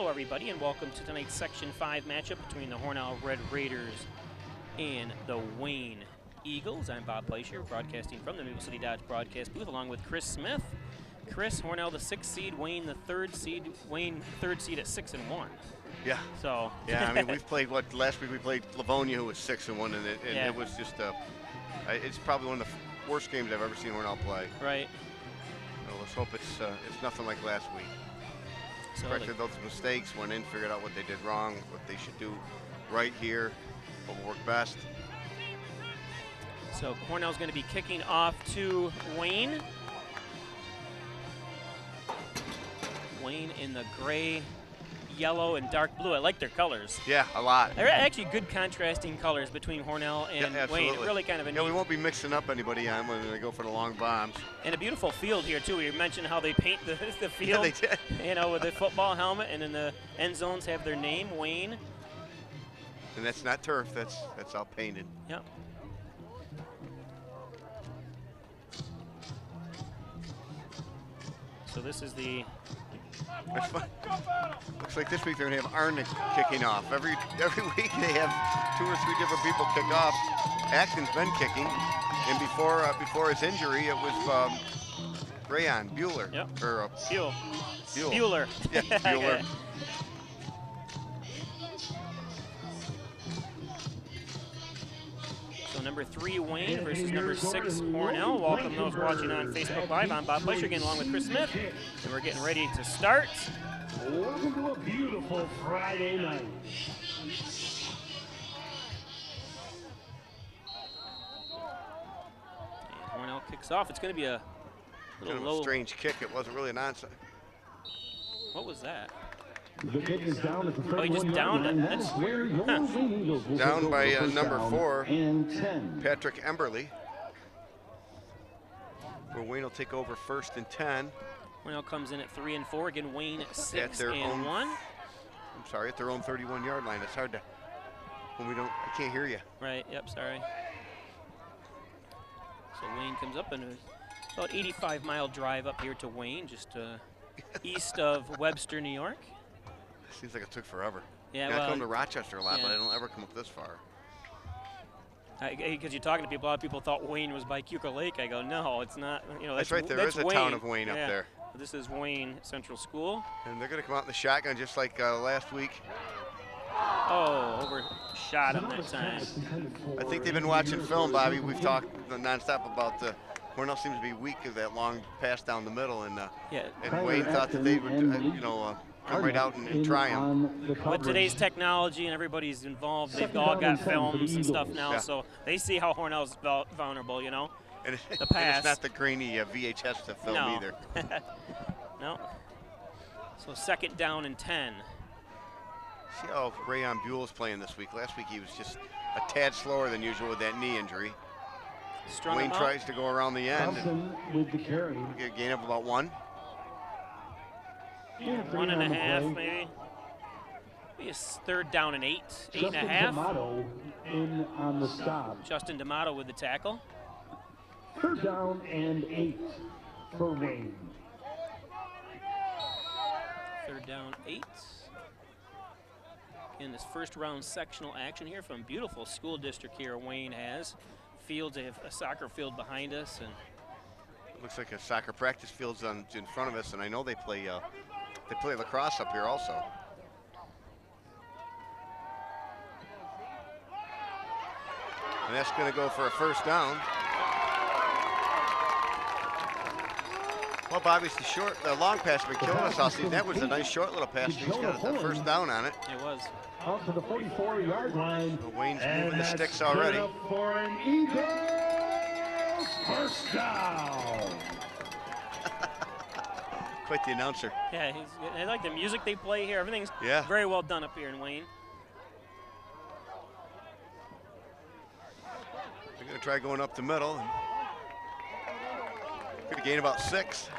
everybody, and welcome to tonight's Section 5 matchup between the Hornell Red Raiders and the Wayne Eagles. I'm Bob Fleischer, broadcasting from the Maple City Dodge broadcast booth, along with Chris Smith. Chris, Hornell the 6th seed, Wayne the 3rd seed. Wayne 3rd seed at 6-1. Yeah. So. Yeah, I mean, we've played last week we played Livonia, who was 6-1, and it was just it's probably one of the worst games I've ever seen Hornell play. Right. So let's hope it's nothing like last week. So corrected those mistakes, went in, figured out what they did wrong, what they should do right here, what will work best. So Hornell's going to be kicking off to Wayne. Wayne in the gray, yellow, and dark blue. I like their colors. Yeah, a lot. They're actually good contrasting colors between Hornell and Wayne. Really kind of a neat. We won't be mixing up anybody on when they go for the long bombs. And a beautiful field here, too. You mentioned how they paint the field. Yeah, they did. You know, with the football helmet, and in the end zones have their name, Wayne. And that's not turf. That's all painted. Yep. So this is the... That's fun. Looks like this week they're going to have Arnick kicking off. Every week they have 2 or 3 different people kick off. Acton's been kicking, and before his injury, it was Rayon Bueller. Yep. Or Buell. Bueller. Yeah, Bueller. So number 3 Wayne versus number 6 Hornell. Welcome those watching on Facebook Live. I'm Bob Fleischer again, along with Chris Smith, and we're getting ready to start. Welcome to a beautiful Friday night. And Hornell kicks off. It's going to be a little low. Strange kick. It wasn't really an onside. What was that? The kick is down at the 31 he just downed it. That's where your Wayne Eagles will down by number 4, and 10. Patrick Emberley. Where Wayne will take over 1st and 10. Hornell comes in at 3 and 4. Again, Wayne 6 and and 1. I'm sorry, at their own 31-yard line. It's hard to when I can't hear you. Right. Yep. Sorry. So Wayne comes up, and about 85-mile drive up here to Wayne, just east of Webster, New York. Seems like it took forever. Yeah, I come to Rochester a lot, but I don't ever come up this far. Because you're talking to people, a lot of people thought Wayne was by Cuca Lake. I go, no, it's not. You know, that's right. There is a Wayne. Town of Wayne up there. This is Wayne Central School. And they're going to come out in the shotgun just like last week. Oh, overshot him that time. I think they've been watching film, Bobby. We've talked nonstop about Hornell seems to be weak of that long pass down the middle, and Wayne thought that they would, come right out and try him. With today's technology and everybody's involved, they've all got films and stuff now, so they see how Hornell's vulnerable, you know. And the pass. And it's not the grainy VHS to film either. No. So 2nd down and 10. See how Rayon Buell's playing this week. Last week he was just a tad slower than usual with that knee injury. Wayne tries to go around the end. With the carry. Get a gain of about 1. 1.5 maybe. Maybe a 3rd down and 8. 8.5. D'Amato in on the stop. Justin D'Amato with the tackle. 3rd down and 8 for Wayne. 3rd down, 8. In this first round sectional action here from beautiful school district here Wayne has. Fields, they have a soccer field behind us, and looks like a soccer practice field's in front of us, and I know they play lacrosse up here also. And that's going to go for a 1st down. Well, Bobby, the long pass has been killing us all season. That was a nice short little pass. He's got a 1st down on it. It was. Out to the 44-yard line. Wayne's moving the sticks already. For an Eagles 1st down. Quite the announcer. Yeah, I like the music they play here. Everything's very well done up here in Wayne. They're going to try going up the middle. Could gain about 6.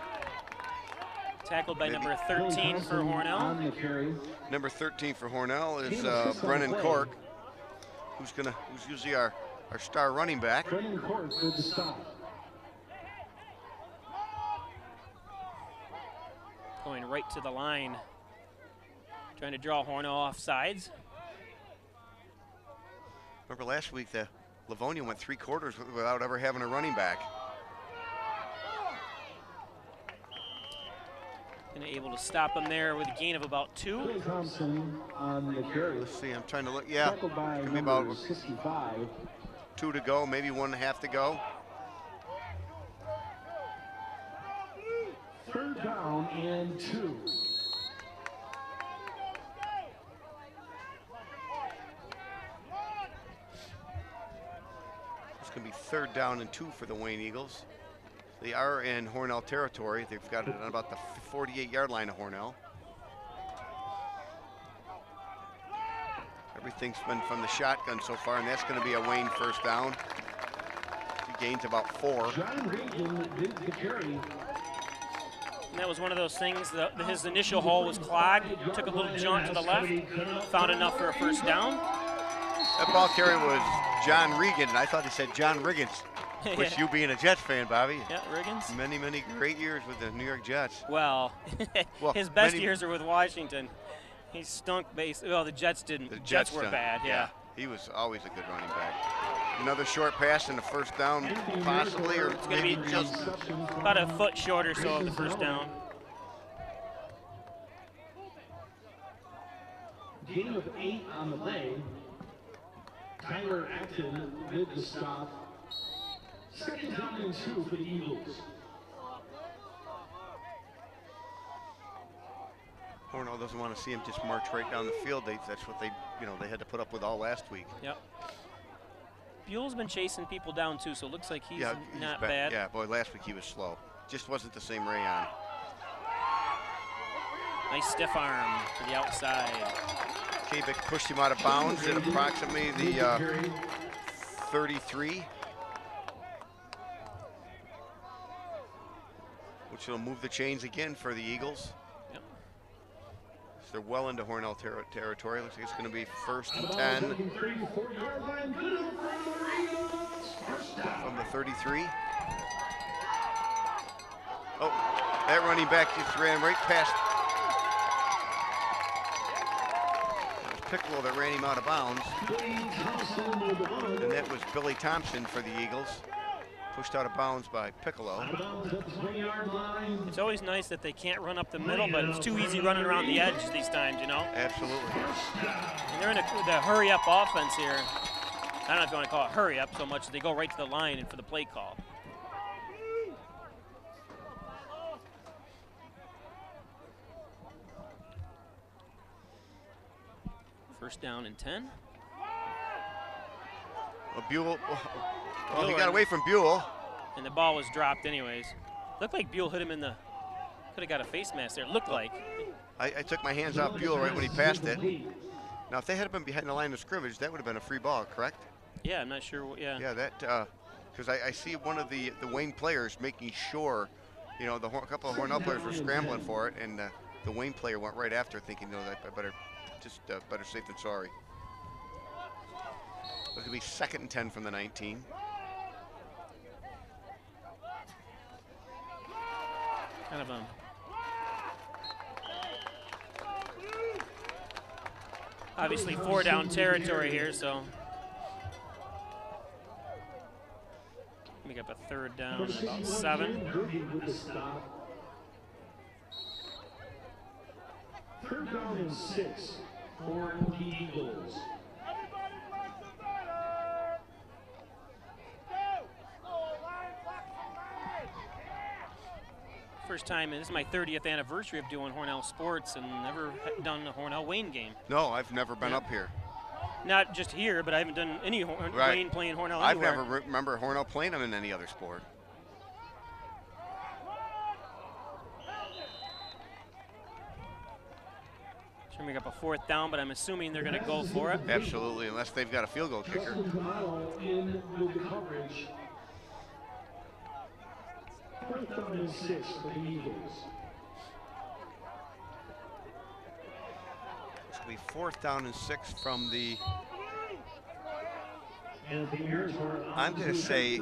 Tackled by number 13 for Hornell. Number 13 for Hornell is Brennan Cork, who's usually our star running back. Brennan Cork with the stop. Going right to the line. Trying to draw Hornell off sides. Remember last week, the Livonia went 3 quarters without ever having a running back. And able to stop him there with a gain of about 2. Thompson on the carry. Let's see, I'm trying to look. Yeah, Tackled by it's going to be about 65. 2 to go, maybe 1.5 to go. 3rd down and 2. It's going to be 3rd down and 2 for the Wayne Eagles. They are in Hornell territory. They've got it on about the 48-yard line of Hornell. Everything's been from the shotgun so far, and that's going to be a Wayne 1st down. He gains about 4. John Reagan did the carry. And that was one of those things, his initial hole was clogged, took a little jaunt to the left, found enough for a 1st down. That ball carrier was John Regan, and I thought he said John Riggins, which you being a Jets fan, Bobby. Yeah, Riggins. Many, many great years with the New York Jets. Well, his best years are with Washington. He stunk base. Well, the Jets didn't. The Jets were bad, yeah. He was always a good running back. Another short pass and a 1st down, possibly, or it's going to maybe be just about a foot short or so of the 1st down. Gain of 8 on the play. Tyler Acton did the stop. 2nd down and 2 for the Eagles. Hornell doesn't want to see him just march right down the field. That's what they had to put up with all last week. Yep. Buell's been chasing people down too, so it looks like he's not bad. Yeah, boy, last week he was slow. Just wasn't the same rayon. Nice stiff arm to the outside. Kabik pushed him out of bounds at approximately the 33. Which will move the chains again for the Eagles. Yep. So they're well into Hornell territory. Looks like it's going to be 1st and 10 from the 33. Oh, that running back just ran right past. It was Piccolo that ran him out of bounds. And that was Billy Thompson for the Eagles. Pushed out of bounds by Piccolo. It's always nice that they can't run up the middle, but it's too easy running around the edge these times, you know? Absolutely. And they're in the hurry-up offense here. I don't know if you want to call it hurry-up so much as they go right to the line and for the play call. First down and 10. Well, Buell, he got away from Buell. And the ball was dropped anyways. Looked like Buell hit him in the, could have got a face mask there, looked like. I took my hands off Buell right when he passed it. Now, if they had been behind the line of scrimmage, that would have been a free ball, correct? Yeah, I'm not sure, yeah. Yeah, that, because I see one of the Wayne players making sure, you know, a couple of Hornell players were scrambling for it, and the Wayne player went right after thinking, no, I better, just better safe than sorry. It's going to be 2nd and 10 from the 19. Kind of obviously 4-down territory here, so. Make up a 3rd down, about 7. 3rd down and 6 for the Eagles. First time, and this is my 30th anniversary of doing Hornell sports, and never done a Hornell Wayne game. No, I've never been up here. Not just here, but I haven't done any Wayne playing Hornell I've anywhere. never remember Hornell playing them in any other sport. Trying to make up a 4th down, but I'm assuming they're going to go for it. Absolutely, unless they've got a field goal kicker. In with the coverage. 4th down and 6 for the Eagles. It's going to be 4th down and 6 from the. I'm going to say,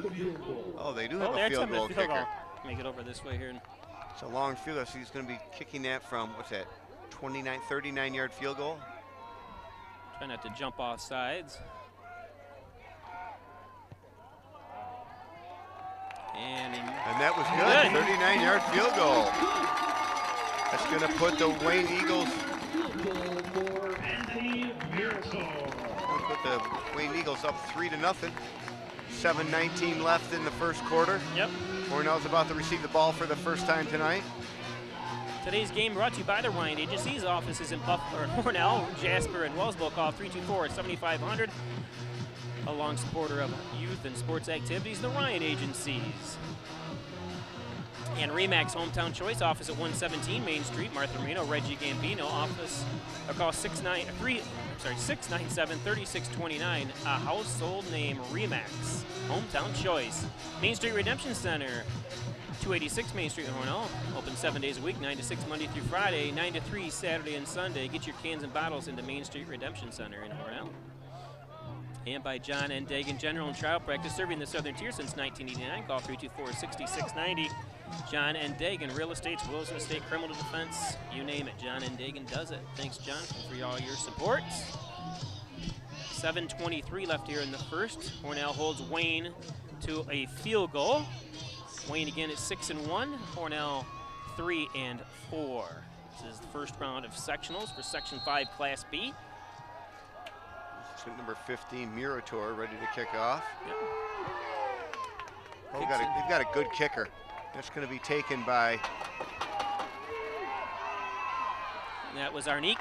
oh, they do have a field goal kicker. Make it over this way here. It's a long field goal, so he's going to be kicking that from, what's that, 39-yard field goal. Try not to jump off sides. And that was good. 39-yard field goal. That's going to put the Wayne Eagles. Put the Wayne Eagles up 3-0. 7:19 left in the first quarter. Yep. Hornell's about to receive the ball for the first time tonight. Today's game brought to you by the Ryan Agency's offices in Hornell, Jasper, and Wellsville. Call 324-7500. A long supporter of youth and sports activities, the Ryan Agencies. And Remax Hometown Choice, office at 117 Main Street, Martha Marino, Reggie Gambino, office, or call 697-3629, a household name, Remax Hometown Choice. Main Street Redemption Center, 286 Main Street in Hornell, open 7 days a week, 9 to 6 Monday through Friday, 9 to 3 Saturday and Sunday. Get your cans and bottles into Main Street Redemption Center in Hornell. And by John N. Dagan General and Trial Practice, serving the Southern Tier since 1989. Call 324-6690. John N. Dagan, Real Estates, Wilson Estate, Criminal Defense, you name it, John N. Dagan does it. Thanks, John, for all your support. 7:23 left here in the first. Hornell holds Wayne to a field goal. Wayne again at 6-1. Hornell 3-4. This is the first round of sectionals for Section 5 Class B. Number 15, Murator, ready to kick off. Yep. Oh, they've got a good kicker. That's going to be taken by. That was Arnique.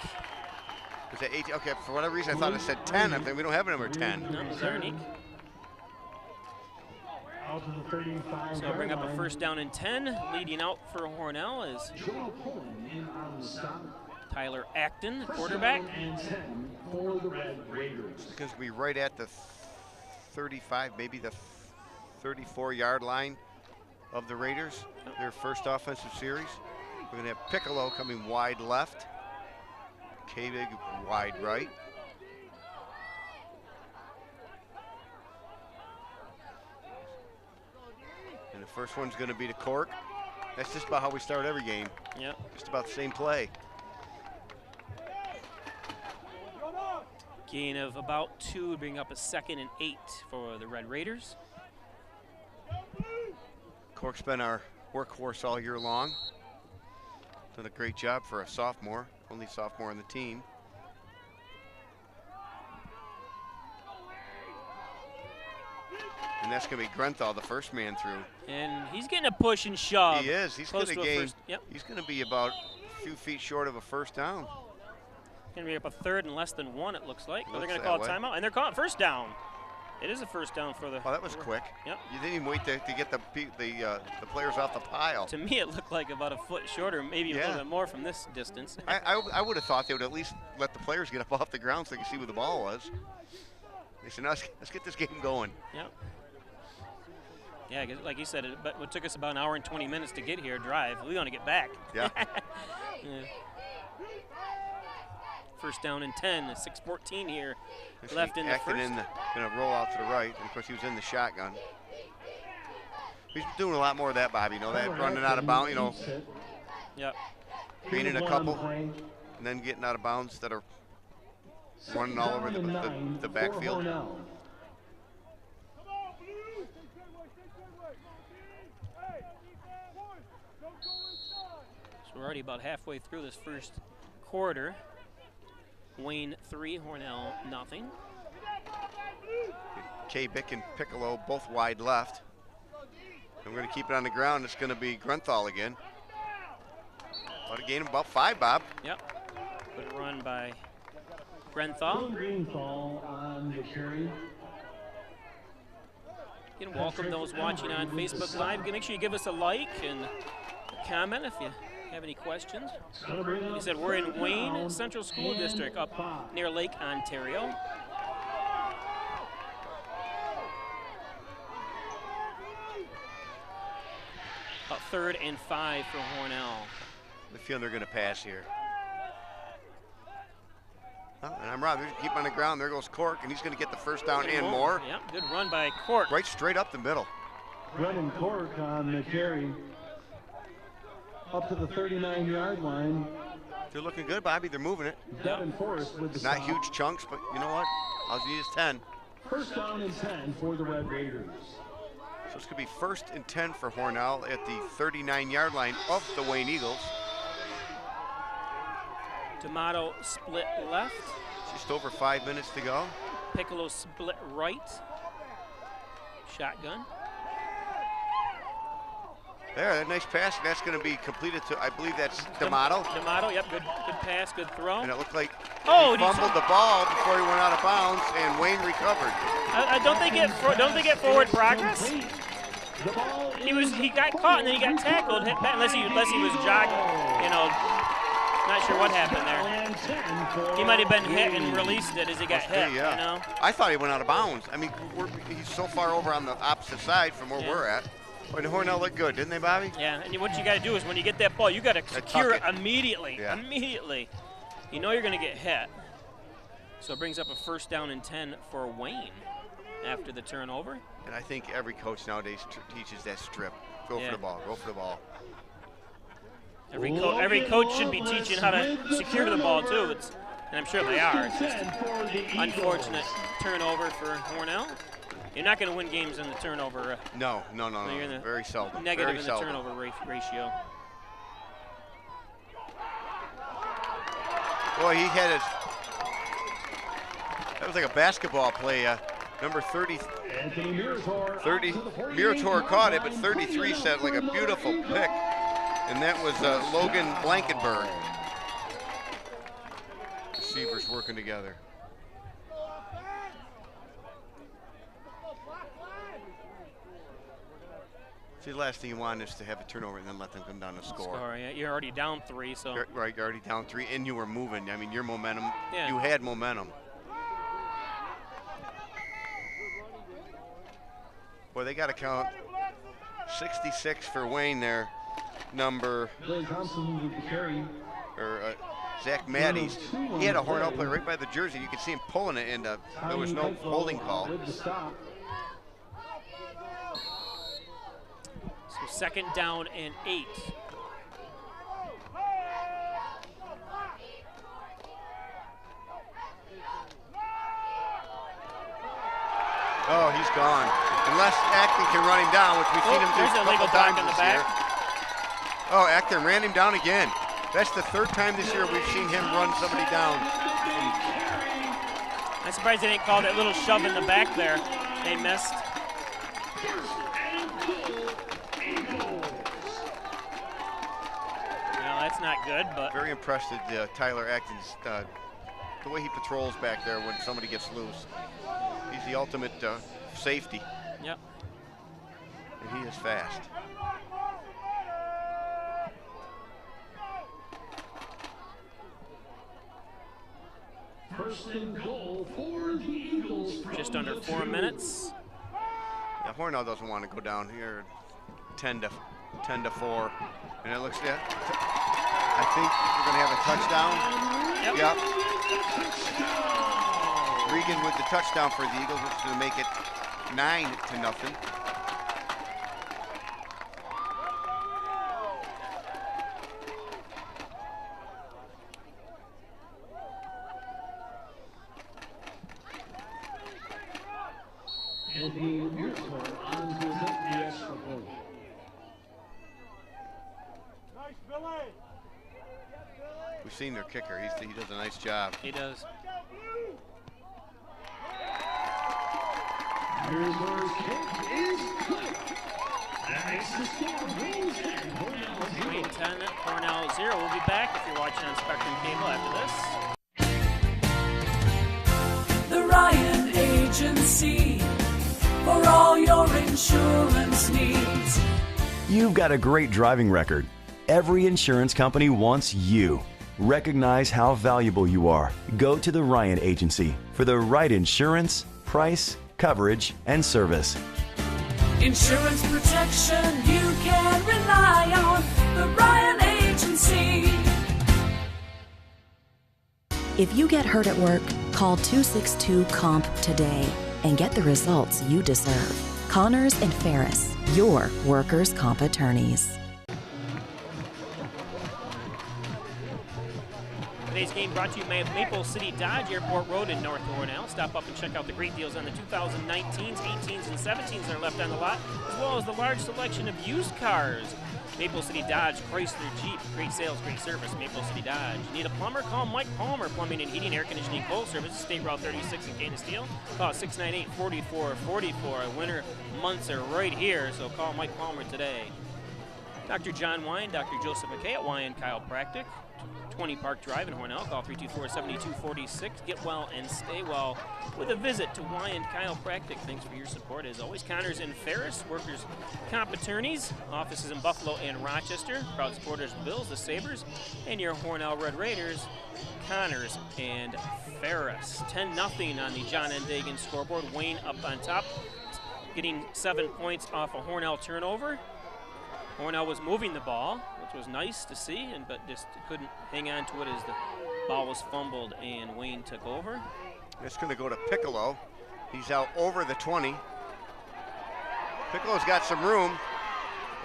Was that 18? Okay, for whatever reason I thought it said 10. I think we don't have a number 10. No, it was Arnique. So bring up a first down and 10. Leading out for Hornell is Tyler Acton, quarterback. For the Red Raiders. It's going to be right at the 35, maybe the 34-yard line of the Raiders, their first offensive series. We're going to have Piccolo coming wide left, K-Big wide right. And the first one's going to be to Cork. That's just about how we start every game. Yep. Just about the same play. Gain of about 2, bring up a 2nd and 8 for the Red Raiders. Cork's been our workhorse all year long. Done a great job for a sophomore, only sophomore on the team. And that's going to be Grenthal, the first man through. And he's getting a push and shove. He is. He's going to gain. Yep. He's going to be about a few feet short of a first down. Going to be up a 3rd and less than 1, it looks like. But they're going to that call a timeout, and they're calling first down. It is a first down for the. Oh, that was quick. Yep. You didn't even wait to get the players off the pile. To me, it looked like about a foot shorter, maybe a little bit more from this distance. I would have thought they would at least let the players get up off the ground so they could see where the ball was. They said, no, let's get this game going. Yep. Yeah, like you said, it took us about an hour and 20 minutes to get here, drive. We want to get back. Yeah. Yeah. First down and 10, 6:14 here left in the first. Going to roll out to the right. And of course, he was in the shotgun. He's doing a lot more of that, Bobby. You know, that running out of bounds, you know. Yep. Gaining a couple and then getting out of bounds instead of running all over the backfield. So we're already about halfway through this first quarter. Wayne 3, Hornell nothing. K-Bick and Piccolo both wide left. And we're going to keep it on the ground. It's going to be Grenthal again. About a gain of about 5, Bob. Yep. Good run by Grenthal. Grenthal on the carry. You can welcome those watching on Facebook Live. Make sure you give us a like and a comment if you have any questions. He said we're in Wayne Central School District up near Lake Ontario. About 3rd and 5 for Hornell. I feel they're going to pass here. Oh, and I'm wrong. They keep on the ground. There goes Cork, and he's going to get the first down and more. Yep, good run by Cork. Right straight up the middle. Running Cork on the carry. Up to the 39-yard line. They're looking good, Bobby. They're moving it. Devin Forrest with the Not stop. huge chunks, but you know what? All you need is 10. First down and 10 for the Red Raiders. So it's going to be 1st and 10 for Hornell at the 39-yard line of the Wayne Eagles. D'Amato split left. Just over 5 minutes to go. Piccolo split right. Shotgun. There, that nice pass. That's going to be completed to, I believe that's D'Amato. D'Amato, yep, good pass, good throw. And it looked like Oh, he fumbled the ball before he went out of bounds, and Wayne recovered. Don't they get forward progress? He got caught and then he got tackled, hit back, unless he was jogging. You know, not sure what happened there. He might have been hit and released it as he got hit. Yeah. You know? I thought he went out of bounds. I mean, he's so far over on the opposite side from where we're at. But Hornell looked good, didn't they, Bobby? Yeah, and what you got to do is when you get that ball, you got to secure it immediately. Yeah. Immediately. You know you're going to get hit. So it brings up a 1st down and 10 for Wayne after the turnover. And I think every coach nowadays teaches that strip. Go for the ball. Go for the ball. Every coach should be teaching how to secure the ball too. And I'm sure they are. It's just unfortunate turnover for Hornell. You're not going to win games in the turnover. No. You're in the very seldom. Negative very in seldom. the turnover ratio. Boy, he had his. That was like a basketball play. Number 30. Murator caught it, but 33 said like a beautiful pick. And that was Logan Blankenberg. Receivers working together. See, the last thing you want is to have a turnover and then let them come down to score. Yeah. You're already down 3, so. You're already down 3, and you were moving. I mean, your momentum, Yeah. you had momentum. Boy, they got to count 66 for Wayne there. Number, Zach Maddies. He had a Hornell play right by the jersey. You could see him pulling it, and there was no holding call. So 2nd down and 8. Oh, he's gone. Unless Acton can run him down, which we've seen him do a couple times this year. Oh, Acton ran him down again. That's the 3rd time this year we've seen him run somebody down. I'm surprised they didn't call that little shove in the back there. They missed. No, that's not good, but. Very impressed with Tyler Acton's, the way he patrols back there when somebody gets loose. He's the ultimate safety. Yep. And he is fast. First and goal for the Eagles. Just under 4 minutes. Yeah, Hornell doesn't want to go down here 10 to 4. And it looks, I think we're going to have a touchdown. Yep. Regan with the touchdown for the Eagles, which is going to make it 9-0. We've seen their kicker. He does a nice job. He does. Wayne 10, Hornell 0. We'll be back if you're watching on Spectrum Cable after this. The Ryan Agency for all your insurance needs. You've got a great driving record. Every insurance company wants you. Recognize how valuable you are. Go to the Ryan Agency for the right insurance, price, coverage, and service. Insurance protection you can rely on. The Ryan Agency. If you get hurt at work, call 262-COMP today and get the results you deserve. Connors and Ferris, your workers' comp attorneys. game brought to you by Maple City Dodge, Airport Road in North Hornell. Stop up and check out the great deals on the 2019s, 18s, and 17s that are left on the lot, as well as the large selection of used cars. Maple City Dodge, Chrysler, Jeep, great sales, great service. Maple City Dodge. Need a plumber? Call Mike Palmer, Plumbing and Heating, Air Conditioning, Coal Service, State Route 36 in Cane Steel. Call 698-4444. Winter months are right here, so call Mike Palmer today. Dr. John Wine, Dr. Joseph McKay at Wine Chiropractic, 20 Park Drive in Hornell. Call 324-7246. Get well and stay well with a visit to Wine Chiropractic. Thanks for your support as always. Connors and Ferris, workers' comp attorneys, offices in Buffalo and Rochester. Proud supporters of the Bills, the Sabres, and your Hornell Red Raiders. Connors and Ferris. 10-0 on the John N. Dagan scoreboard. Wayne up on top, getting 7 points off a Hornell turnover. Hornell was moving the ball, which was nice to see, but just couldn't hang on to it as the ball was fumbled and Wayne took over. It's going to go to Piccolo. He's out over the 20. Piccolo's got some room,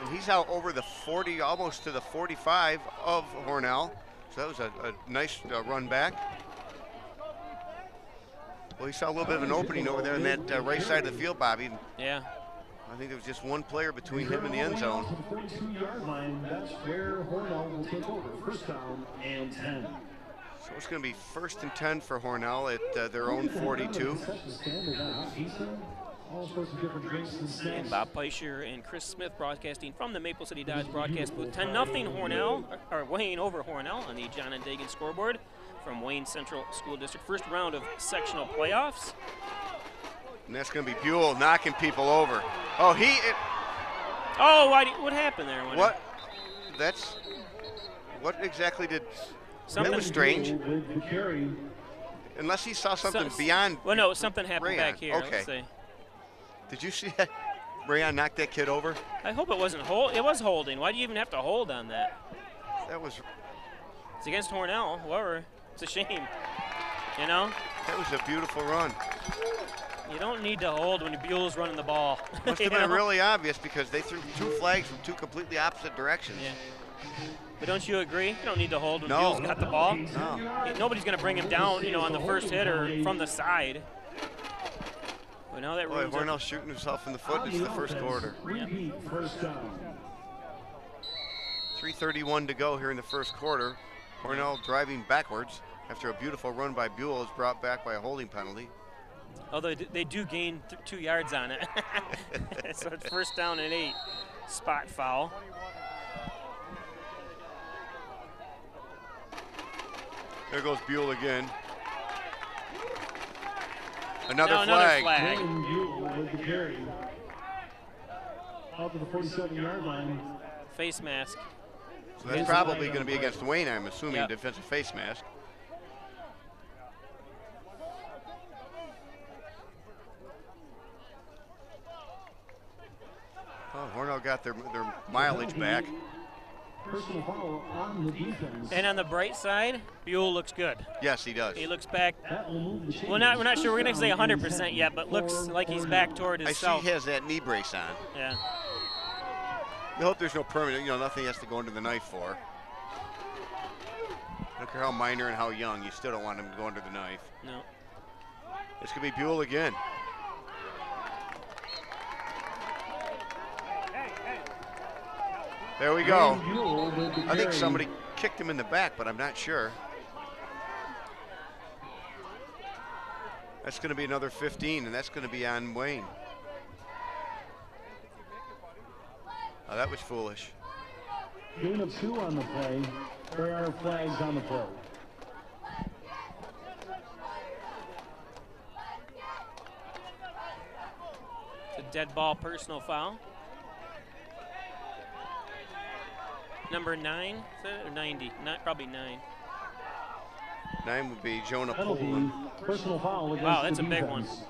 and he's out over the 40, almost to the 45 of Hornell. So that was a nice run back. Well, he saw a little bit of an opening over there in that right side of the field, Bobby. Yeah. I think there was just one player between him and the end zone. To the 42-yard line, that's where Hornell will take over. First down and 10. So it's going to be 1st and 10 for Hornell at their own 42. And Bob Peischer and Chris Smith broadcasting from the Maple City Dodge broadcast booth. 10-0 Hornell, or Wayne over Hornell on the John and Dagan scoreboard from Wayne Central School District. First round of sectional playoffs. And that's going to be Buell knocking people over. Oh, Oh, what happened there? What? What exactly did? Something. That was strange. Unless he saw something beyond. Well, no, something happened Rayon. back here. Okay. Let's see. Did you see that? Rayon knocked that kid over. I hope it wasn't It was holding. Why do you even have to hold on that? That was. It's against Hornell. However, it's a shame. You know. That was a beautiful run. You don't need to hold when Buell's running the ball. Must have been really obvious because they threw 2 flags from 2 completely opposite directions. Yeah. But don't you agree? You don't need to hold when Buell's got the ball. No. Nobody's going to bring him down, on the first hit or from the side. But now that Boy, Hornell shooting himself in the foot. It's the first quarter. Repeat first down. 3:31 to go here in the first quarter. Hornell driving backwards after a beautiful run by Buell is brought back by a holding penalty. Although they do gain 2 yards on it. So it's first down and 8. Spot foul. There goes Buell again. Another flag. Buell with the carry. Out to the 47-yard line. Face mask. So that's probably going to be against Wayne, I'm assuming, Yep. defensive face mask. Oh, Hornell got their mileage back. Personal foul on the defense. And on the bright side, Buell looks good. Yes, he does. He looks back. That will move the chains. Well, we're not sure. We're going to say 100% yet, but looks like he's back toward his I see self. he has that knee brace on. Yeah. You hope there's no permanent, nothing he has to go into the knife for. I don't care how minor and how young, you still don't want him to go under the knife. No. This could be Buell again. There we go. I think somebody kicked him in the back, but I'm not sure. That's going to be another 15, and that's going to be on Wayne. Oh, that was foolish. Gain of 2 on the play. There are flags on the play. It's a dead ball personal foul. Number 9, is it, or 90? Probably 9. 9 would be Jonah Penalty, Poland. personal foul against Wow, that's the a big one. defense.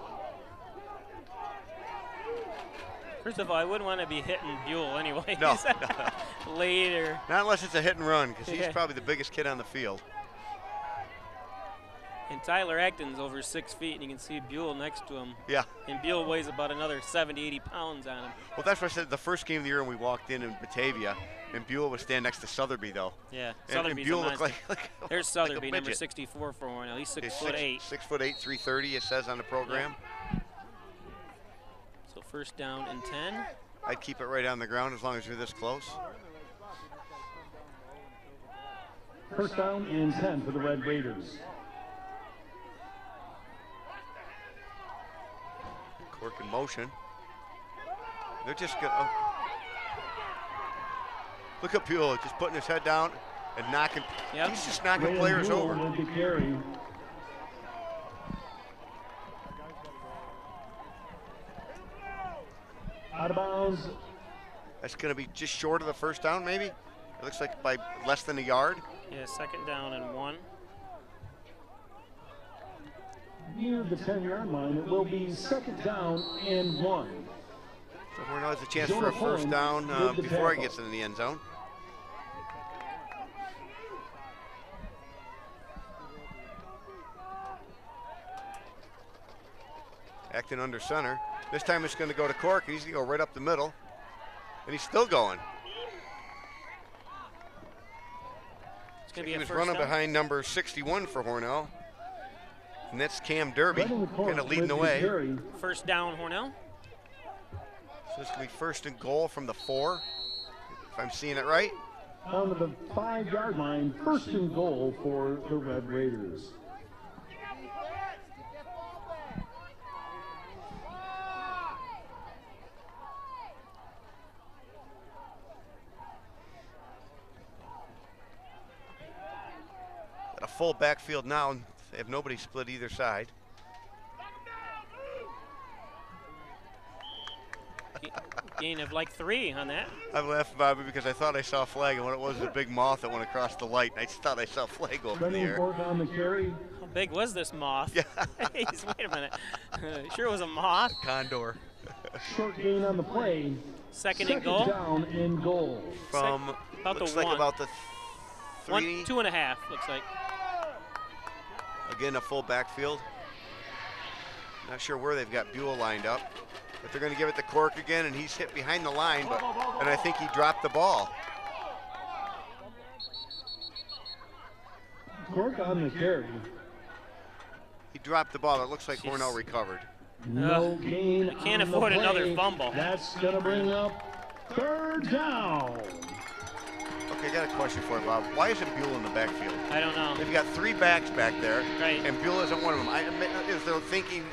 First of all, I wouldn't want to be hitting Buell anyway. No. Later. Not unless it's a hit and run, because he's Yeah. probably the biggest kid on the field. And Tyler Acton's over 6 feet, and you can see Buell next to him. Yeah. And Buell weighs about another 70, 80 pounds on him. Well, that's what I said the first game of the year when we walked in Batavia, and Buell was standing next to Sotheby, though. Yeah, And Sotheby's Buell a looked monster. like There's like a Sotheby, number midget. 64 for Hornell. He's 6'8". 6'8", 330, it says on the program. So first down and 10. I'd keep it right on the ground as long as you're this close. First down and 10 for the Red Raiders. Cork in motion. They're just going to... Look at Buell just putting his head down and knocking. Yep. He's just knocking Brandon players Buell over. with the carry. Out of bounds. That's going to be just short of the first down, maybe? It looks like by less than a yard. Yeah, second down and 1. Near the 10-yard line, it will be second down and 1. So Hornell has a chance for a first down before he gets into the end zone. Acting under center. This time it's going to go to Cork, and he's going to go right up the middle. And he's still going. It's going to be a He's first running down. behind number 61 for Hornell. And that's Cam Derby, kind of leading the way. Carry. First down, Hornell. So it's going to be first and goal from the 4, if I'm seeing it right. Down to the 5-yard line, first and goal for the Red Raiders. Got a full backfield now, and they have nobody split either side. Gain of like 3 on that. I'm laughing, Bobby, because I thought I saw a flag, and what it was a big moth that went across the light. I just thought I saw a flag go up in the Brendan air. Cork on the carry. How big was this moth? Yeah. Jeez, wait a minute. Sure it was a moth. Condor. Short gain on the play. Second and goal. down and goal. From, about the looks like 1. about the 3. 2.5, looks like. Again, a full backfield. Not sure where they've got Buell lined up. But they're going to give it to Cork again, and he's hit behind the line, and I think he dropped the ball. Cork on the carry. He dropped the ball. It looks like Hornell recovered. No gain. I can't on the afford play. another fumble. That's going to bring up third down. Okay, I got a question for you, Bob. Why isn't Buell in the backfield? I don't know. They've got 3 backs back there, Right. and Buell isn't one of them. Is there thinking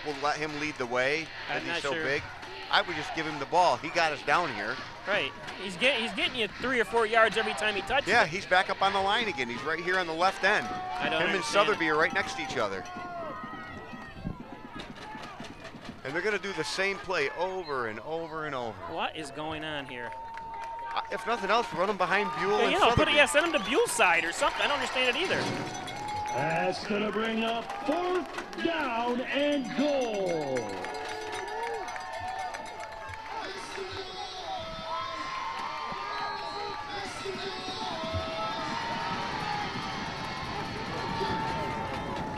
we'll let him lead the way I'm because not he's so sure. big? I would just give him the ball. He got us down here. Right. He's getting you 3 or 4 yards every time he touches Yeah, it. he's back up on the line again. He's right here on the left end. I don't Him and understand Sotheby are right next to each other. And they're going to do the same play over and over and over. What is going on here? If nothing else, run him behind Buell and You know, Sotheby. send him to Buell's side or something. I don't understand it either. That's going to bring up fourth down and goal.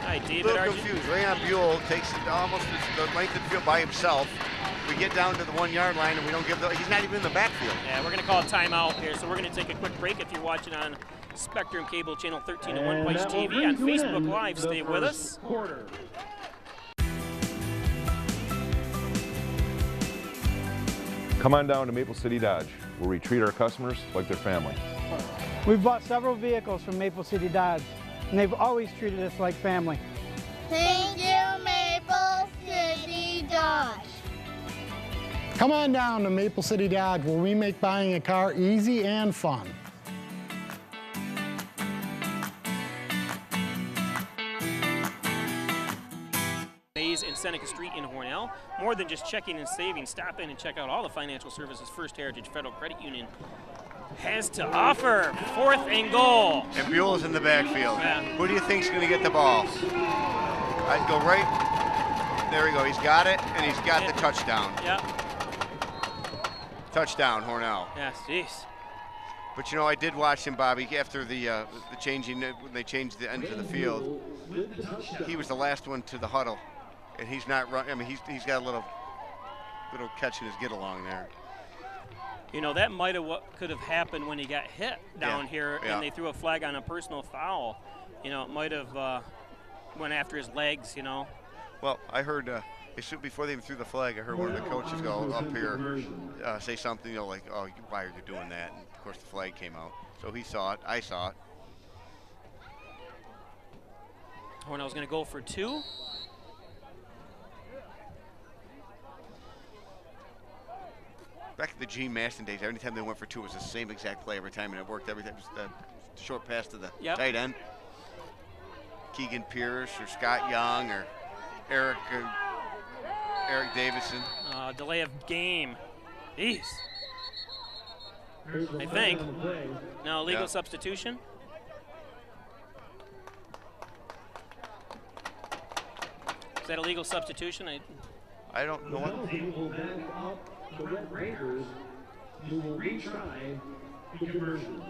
All right, A David little Argent. confused. Rayon Buell takes it almost the length of the field by himself. We get down to the 1-yard line and we don't give he's not even in the backfield. Yeah, we're going to call a timeout here, so we're going to take a quick break. If you're watching on Spectrum Cable Channel 13 and One And Place that will TV bring on to an Facebook end Live, the stay with first us. Quarter. Come on down to Maple City Dodge, where we treat our customers like their family. We've bought several vehicles from Maple City Dodge, and they've always treated us like family. Thank you, Maple City Dodge. Come on down to Maple City Dodge, where we make buying a car easy and fun. Mays and Seneca Street in Hornell. More than just checking and saving, stop in and check out all the financial services First Heritage Federal Credit Union has to offer. Fourth and goal. And Buell is in the backfield. Yeah. Who do you think's going to get the ball? I'd go right. There we go. He's got it, and he's got the touchdown. Yep. Touchdown, Hornell. Yes, jeez. But you know, I did watch him, Bobby, after the changing when they changed the end of the field. he was the last one to the huddle, and he's not run. I mean, he's got a little catch in his get along there. You know, that might have what could have happened when he got hit down here, and they threw a flag on a personal foul. You know, it might have went after his legs. You know. Well, I heard before they even threw the flag, I heard one of the coaches go up here, say something, you know, like, "Oh, why are you doing that?" And of course, the flag came out. So he saw it. I saw it. Hornell's going to go for 2. Back in the Gene Maston days, every time they went for 2, it was the same exact play every time, and it worked every time. It was the short pass to the tight end. Keegan Pierce or Scott Young or Eric Davison. Delay of game. Jeez. I think. Now legal substitution. Is that a legal substitution? I don't know what. The Red Raiders, you will retry the conversion.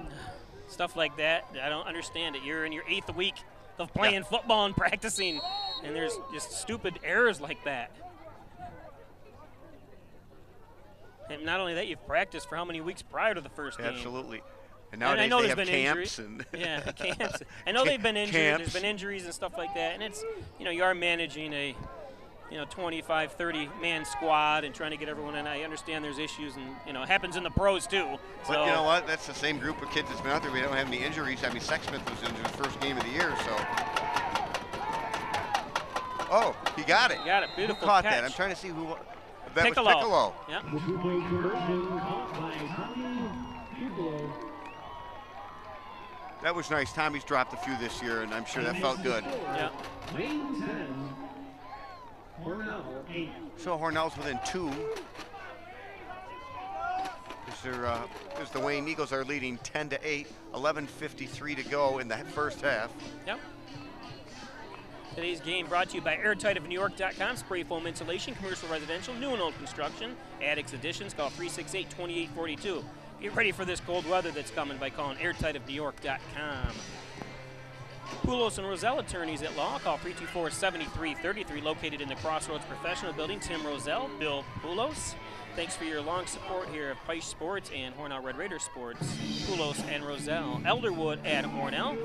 Stuff like that, I don't understand it. You're in your 8th week of playing football and practicing, and there's just stupid errors like that. And not only that, you've practiced for how many weeks prior to the first game? Absolutely. And nowadays I know they there's have been camps injuries. and Camps. I know they've been injured. Camps. There's been injuries and stuff like that, and it's, you know, you are managing a 25, 30-man squad and trying to get everyone in. I understand there's issues, and, you know, it happens in the pros, too. But you know what? That's the same group of kids that's been out there. We don't have any injuries. I mean, Sexsmith was injured the first game of the year, so. Oh, he got it. He got it. Beautiful Who caught catch. that? I'm trying to see who. That Piccolo. was Piccolo. Yep. The two-point conversion caught by Tommy Piccolo. That was nice. Tommy's dropped a few this year, and I'm sure that felt good. Yeah. Wayne 10, Hornell 8. So Hornell's within 2. As the Wayne Eagles are leading 10-8, 11:53 to go in the first half. Yep. Today's game brought to you by airtightofnewyork.com. Spray foam insulation, commercial, residential, new and old construction. Attics additions, call 368-2842. Get ready for this cold weather that's coming by calling airtightofnewyork.com. Poulos and Roselle attorneys at law. Call 324-7333, located in the Crossroads Professional Building. Tim Roselle, Bill Poulos. Thanks for your long support here of Peisch Sports and Hornell Red Raider Sports. Poulos and Roselle. Elderwood at Hornell,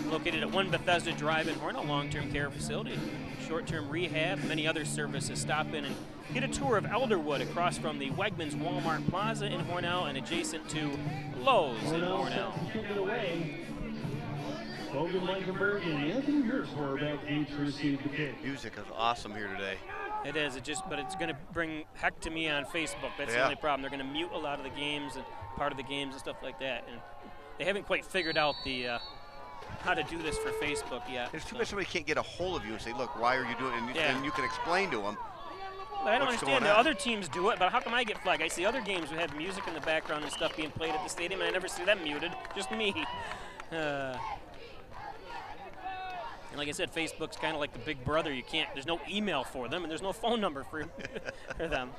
located at 1 Bethesda Drive in Hornell, long-term care facility, short-term rehab, many other services. Stop in and get a tour of Elderwood across from the Wegmans Walmart Plaza in Hornell and adjacent to Lowe's in Hornell. Hogan by conversion. Anthony Hurst, quarterback, to receive the kick. Music is awesome here today. It is. But it's going to bring heck to me on Facebook. That's the only problem. They're going to mute a lot of the games and part of the games and stuff like that. And they haven't quite figured out the how to do this for Facebook yet. It's too bad somebody can't get a hold of you and say, "Look, why are you doing it?" And you can explain to them. But I don't understand. The other teams do it, but how come I get flagged? I see other games that have music in the background and stuff being played at the stadium, and I never see them muted. Just me. And like I said, Facebook's kind of like the big brother. There's no email for them, and there's no phone number for them.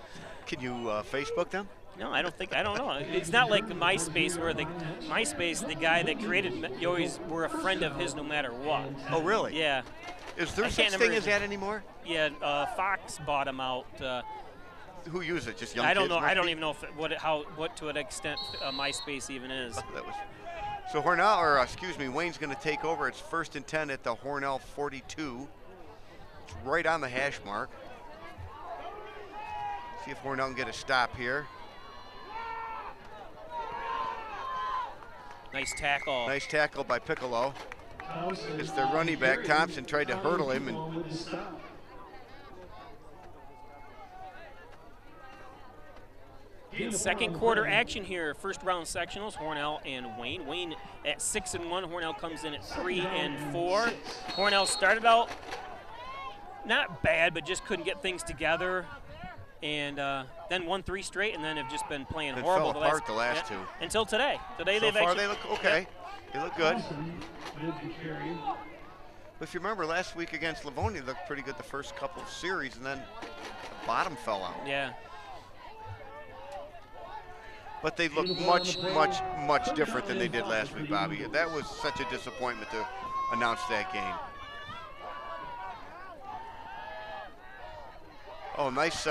Can you Facebook them? No, I don't know. It's not like MySpace, where the guy that created, you always were a friend of his no matter what. Oh, really? Yeah. Is there such thing as that anymore? Yeah, Fox bought him out. Who uses it? Just young kids? I don't know. Maybe? I don't even know what to an extent MySpace even is. So Wayne's going to take over. It's 1st and 10 at the Hornell 42. It's right on the hash mark. See if Hornell can get a stop here. Nice tackle. Nice tackle by Piccolo. It's the running back. Thompson tried to hurdle him. Second quarter action here. First round sectionals, Hornell and Wayne. Wayne at 6-1. Hornell comes in at 3-4. Hornell started out not bad, but just couldn't get things together. And then won 3 straight, and then have just been playing horrible. Fell apart the last 2. Until today. Today so far they look okay. They look good. But if you remember last week against Livonia, they looked pretty good the first couple of series, and then the bottom fell out. Yeah. But they look much, much, much different than they did last week, Bobby. That was such a disappointment to announce that game. Oh, nice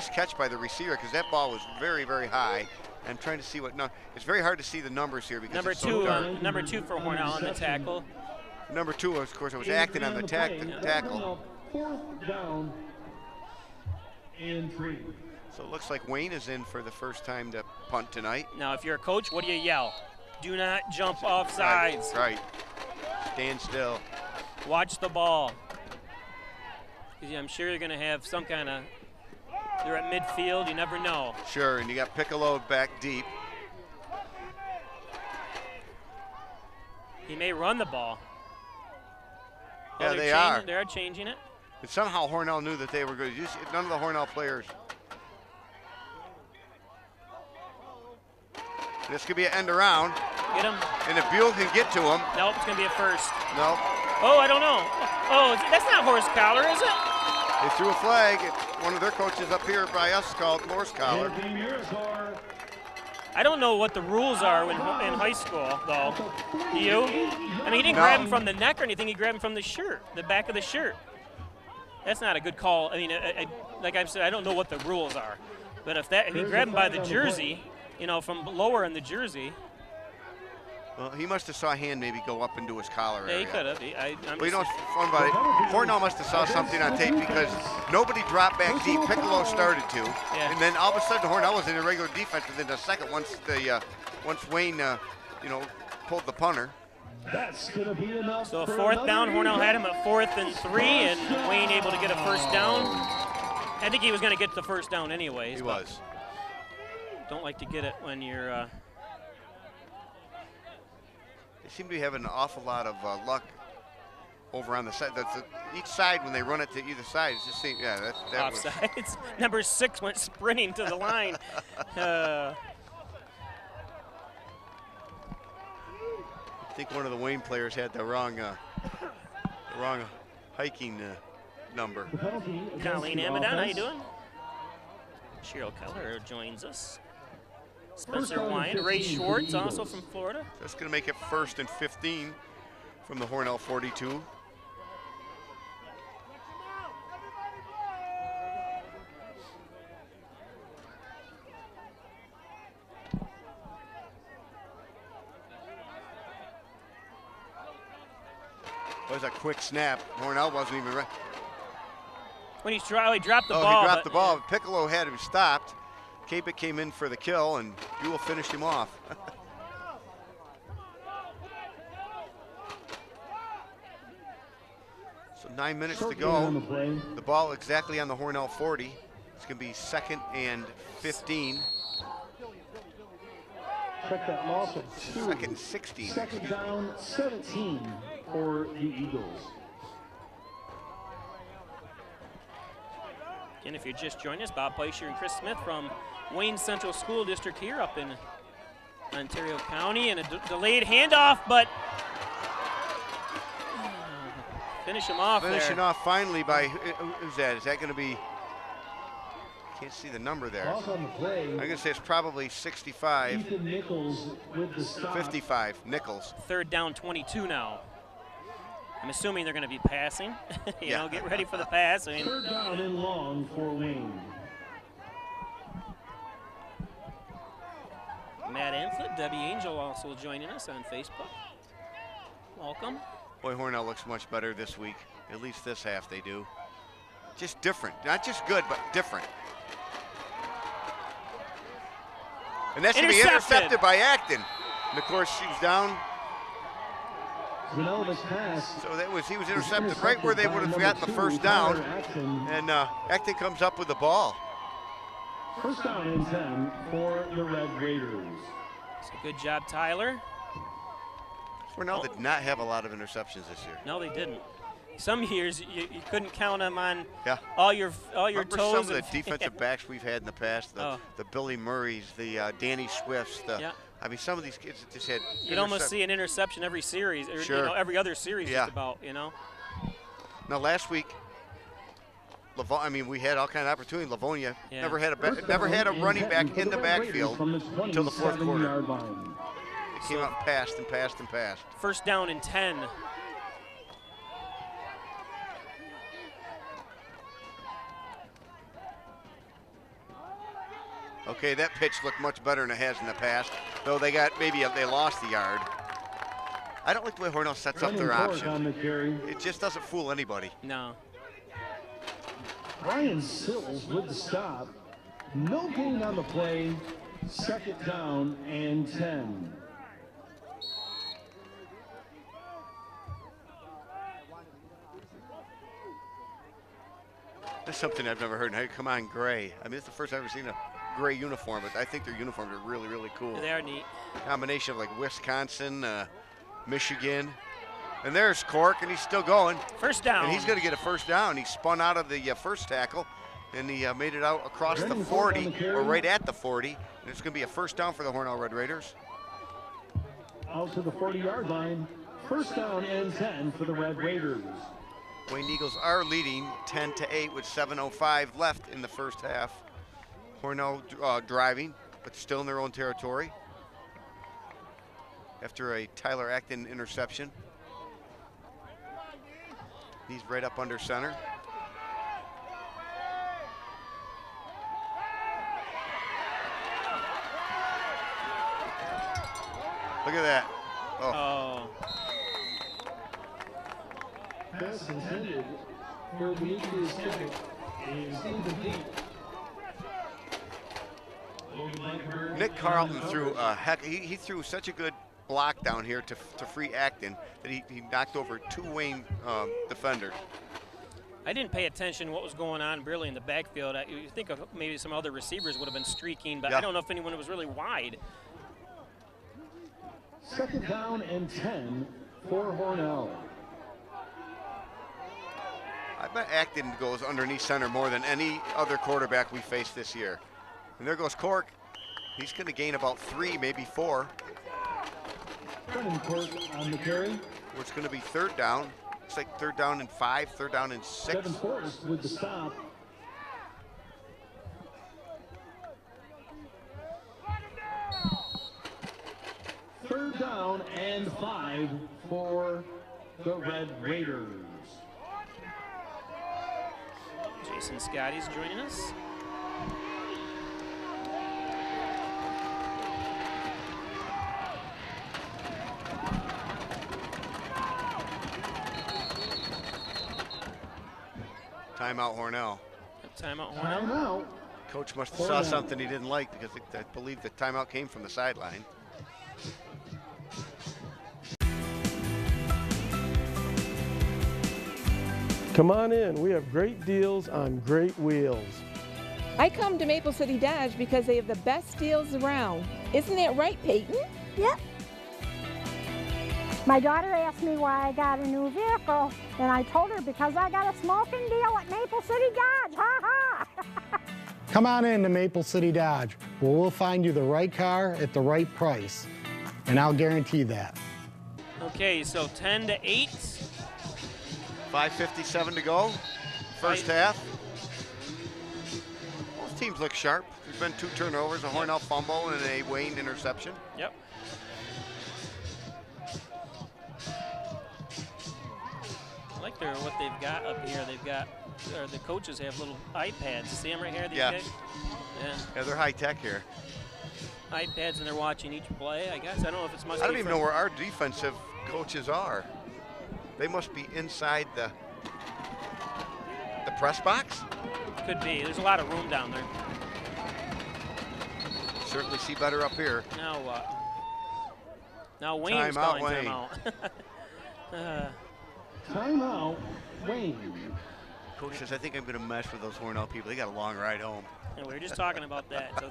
catch by the receiver, because that ball was very, very high. I'm trying to see what it's very hard to see the numbers here because number it's so dark. Number 2 for Hornell on the tackle. Number 2, of course, it was Acton on the tackle. 4th down and 3. So it looks like Wayne is in for the first time to punt tonight. Now, if you're a coach, what do you yell? Do not jump off sides. Right. Stand still. Watch the ball. I'm sure you're going to have some kind of, they're at midfield, you never know. Sure, and you got Piccolo back deep. He may run the ball. Yeah, they are. They're changing it. But somehow Hornell knew that they were good. None of the Hornell players. This could be an end around. Get him. And if Buell can get to him. Nope, it's going to be a first. Nope. Oh, I don't know. Oh, that's not horse collar, is it? They threw a flag. One of their coaches up here by us called horse collar. I don't know what the rules are in high school, though. Do you? I mean, he didn't grab him from the neck or anything. He grabbed him from the shirt, the back of the shirt. That's not a good call. I mean, like I said, I don't know what the rules are. But if he grabbed him by the jersey, from lower in the jersey. Well, he must have saw a hand maybe go up into his collar area. Yeah, he could have. Well, you know what's fun about it? Hornell must have saw something on tape because nobody dropped back deep. Piccolo started to. Yeah. And then all of a sudden, Hornell was in a regular defense within a second once Wayne, pulled the punter. That's going to be enough. So a 4th down, Hornell had him at 4th and 3, and Wayne able to get a first down. I think he was going to get the first down anyways. He was. Don't like to get it when you're... They seem to be having an awful lot of luck over on the side. Each side, when they run it to either side, it just seems, that offsides. Number 6 went sprinting to the line. I think one of the Wayne players had the wrong hiking number. Colleen Amadon, how you doing? Cheryl Keller joins us. Spencer Wine, Ray Schwartz, also from Florida. That's going to make it 1st and 15 from the Hornell 42. That was a quick snap. Hornell wasn't even ready. When he dropped the ball. Oh, he dropped the ball. Piccolo had him stopped. Capek came in for the kill, and Buell finished him off. So 9 minutes to go. The ball exactly on the Hornell 40. It's going to be 2nd and 15. Check that loss of 2. 2nd and 16. 2nd down, 17 for the Eagles. And if you're just joining us, Bob Fleischer and Chris Smith from Wayne Central School District here up in Ontario County, and a delayed handoff, but finish him off Finishing off finally by, who's that? Is that going to be, can't see the number there. Off on the play, I'm going to say it's probably 65. Ethan Nichols with the stop. 55, Nichols. 3rd down, 22 now. I'm assuming they're going to be passing. you know, get ready for the pass. I mean, 3rd down and long for Wayne. Matt Anflet, Debbie Angel also joining us on Facebook. Welcome. Boy, Hornell looks much better this week. At least this half they do. Just different. Not just good, but different. And that's going to be intercepted by Acton. And of course, she was down. So he was intercepted right where they would have gotten the first down. And Acton comes up with the ball. 1st down and 10 for the Red Raiders. So good job, Tyler. Hornell did not have a lot of interceptions this year. No, they didn't. Some years you couldn't count them on all your Remember toes. Some of the defensive backs we've had in the past, the Billy Murrays, the Danny Swifts. I mean, some of these kids just had. You'd almost see an interception every series, or every other series, just about. Now last week, we had all kind of opportunity. Livonia never had a running back in the backfield until the 4th quarter. It came out and passed and passed and passed. 1st down and 10. Okay, that pitch looked much better than it has in the past, though they got they lost the yard. I don't like the way Hornell sets up their option. It just doesn't fool anybody. No. Ryan Sills with the stop. No gain on the play. Second down and 10. That's something I've never heard. Hey, come on, gray. I mean, it's the first I've ever seen a gray uniform, but I think their uniforms are really, really cool. They are neat. Combination of like Wisconsin, Michigan. And there's Cork, and he's still going. First down. And he's going to get a first down. He spun out of the first tackle, and he made it out across the 40, or right at the 40. And it's going to be a first down for the Hornell Red Raiders. Out to the 40-yard line. First down and 10 for the Red Raiders. Wayne Eagles are leading 10-8 with 7:05 left in the first half. Hornell driving, but still in their own territory after a Tyler Acton interception. He's right up under center. Look at that. Oh. Pass intended for the Eagles kick is incomplete. Nick Carlton threw he threw such a good block down here to free Acton that he knocked over 2 Wayne defenders. I didn't pay attention what was going on really in the backfield. You think of maybe some other receivers would have been streaking, but I don't know if anyone was really wide. Second down and 10 for Hornell. I bet Acton goes underneath center more than any other quarterback we faced this year. And there goes Cork. He's going to gain about 3, maybe 4. Brennan Cork on the carry. It's going to be third down. It's like third down and 5, third down and 6. Devin Forrest with the stop. Third down and 5 for the Red Raiders. Jason Scotty's joining us. Timeout Hornell. Timeout Hornell. Timeout. Coach must have saw something he didn't like because I believe the timeout came from the sideline. Come on in, we have great deals on great wheels. I come to Maple City Dodge because they have the best deals around. Isn't that right, Peyton? Yep. My daughter asked me why I got a new vehicle, and I told her because I got a smoking deal at Maple City Dodge. Ha ha! Come on in to Maple City Dodge, where we'll find you the right car at the right price, and I'll guarantee that. Okay, so 10-8. 5:57 to go, first half. Both teams look sharp. There's been 2 turnovers, a Hornell fumble and a Wayne interception. Yep. I like what they've got up here. They've got, the coaches have little iPads. See them right here? These guys? Yeah, they're high tech here. iPads, and they're watching each play, I guess. I don't know if it's must I don't even know where our defensive coaches are. They must be inside the press box? Could be. There's a lot of room down there. Certainly see better up here. Now what? Now Wayne's calling timeout. Timeout, Wayne. Coach says, I think I'm going to mess with those Hornell people. They got a long ride home. And we were just talking about that. So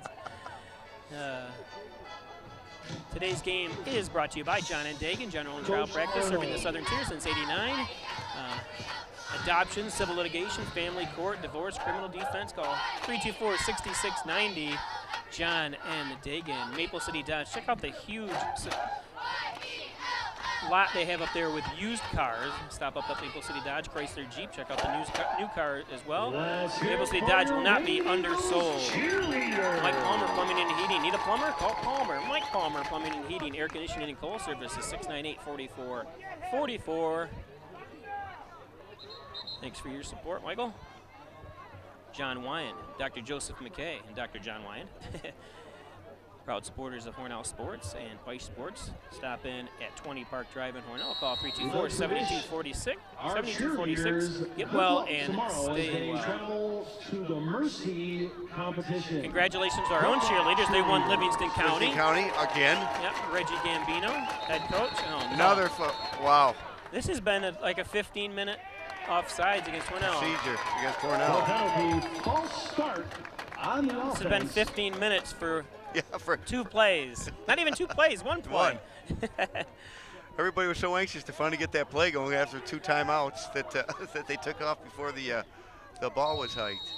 today's game is brought to you by John and Dagan, General and Trial Practice, serving the Southern Tier since '89. Adoption, civil litigation, family court, divorce, criminal defense. Call 324-6690. John and Dagan, Maple City Dodge. Check out the huge lot they have up there with used cars. Stop up at Maple City Dodge, Chrysler Jeep. Check out the new car as well. Maple City Dodge will not be undersold. Mike Palmer Plumbing and Heating. Need a plumber? Call Palmer. Mike Palmer Plumbing and Heating. Air conditioning and coal service is 698-4444. Thanks for your support, Michael. John Wyand, Dr. Joseph McKay, and Dr. John Wyand. Proud supporters of Hornell Sports and Weiss Sports. Stop in at 20 Park Drive in Hornell. Call 324-7246. 7246. Get well and stay well. Travel to the Mercy competition. Congratulations to our own cheerleaders. They won Livingston County. Livingston County again. Yep, Reggie Gambino, head coach. Oh, no. Another, wow. This has been like a 15-minute offsides against Hornell. Procedure against Hornell. Penalty, false start on the offense. This has been 15 minutes for, for 2 plays. Not even 2 plays, 1 play. Everybody was so anxious to finally get that play going after 2 timeouts that that they took off before the ball was hiked.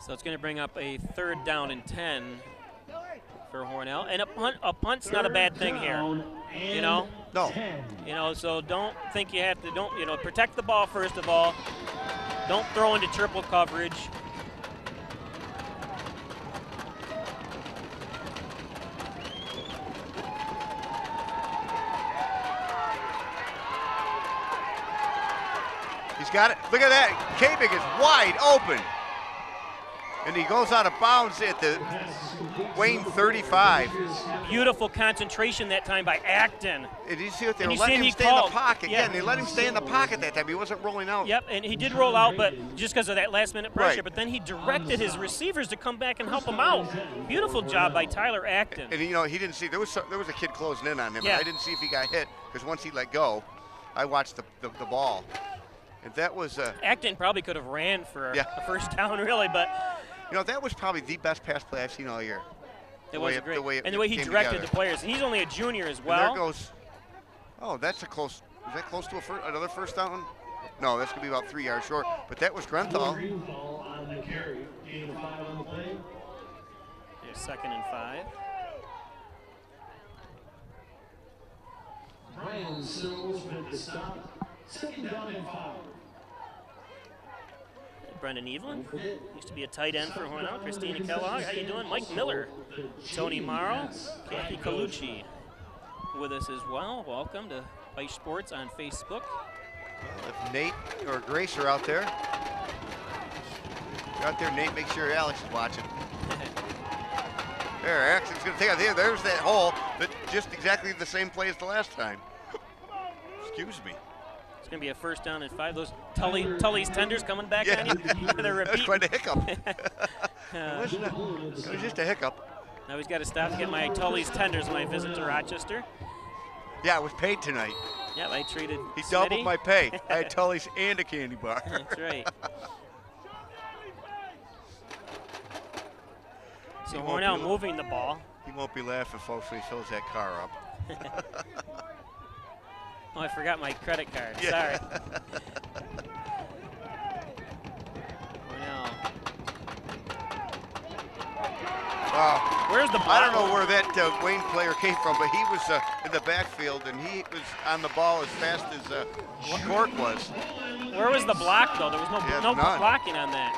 So it's going to bring up a 3rd down and 10 for Hornell, and a punt's not a bad thing here. You know, no. You know, so don't think you have to. Protect the ball first of all. Don't throw into triple coverage. He's got it. Look at that. K-Big is wide open. And he goes out of bounds at the Wayne 35. Beautiful concentration that time by Acton. And you see what they were letting him stay in the pocket. Yeah. Again, they let him stay in the pocket that time. He wasn't rolling out. Yep, and he did roll out, but just because of that last-minute pressure. Right. But then he directed his receivers to come back and help him out. Beautiful job by Tyler Acton. And he didn't see. There was a kid closing in on him. Yeah. And I didn't see if he got hit because once he let go, I watched the ball. And that was Acton probably could have ran for a first down, really, but that was probably the best pass play I've seen all year. It was great. And the way he directed the players. And he's only a junior as well. And there goes. Oh, that's a close. Is that close to another first down? No, that's gonna be about 3 yards short. But that was Grenthal. On the carry. Gain of 5 on the play. There's 2nd and 5. Ryan Sills with the stop. 2nd down and 5. Brendan Evelyn used to be a tight end for Hornell. Christina Kellogg, how you doing? Mike Miller, Tony Morrow, Kathy Colucci with us as well. Welcome to Weiss Sports on Facebook. If Nate or Grace are out there, you're out there, Nate, make sure Alex is watching. There, Alex is going to take out there. There's that hole, that just exactly the same play as the last time. Excuse me. It's going to be a 1st down and 5. Those Tully's tenders coming back on you. They're repeating. That was quite a hiccup. It was just a hiccup. Now he's got to stop to get my Tully's tenders when I visit to Rochester. Yeah, I was paid tonight. Yeah, I treated He Smitty. doubled my pay. I had Tully's and a candy bar. That's right. So Hornell moving the ball. He won't be laughing, folks, when he fills that car up. Oh, I forgot my credit card. Yeah. Sorry. Hornell. Wow. Where's the ball? I don't know where that Wayne player came from, but he was in the backfield, and he was on the ball as fast as Cork was. Where was the block, though? There was no blocking on that.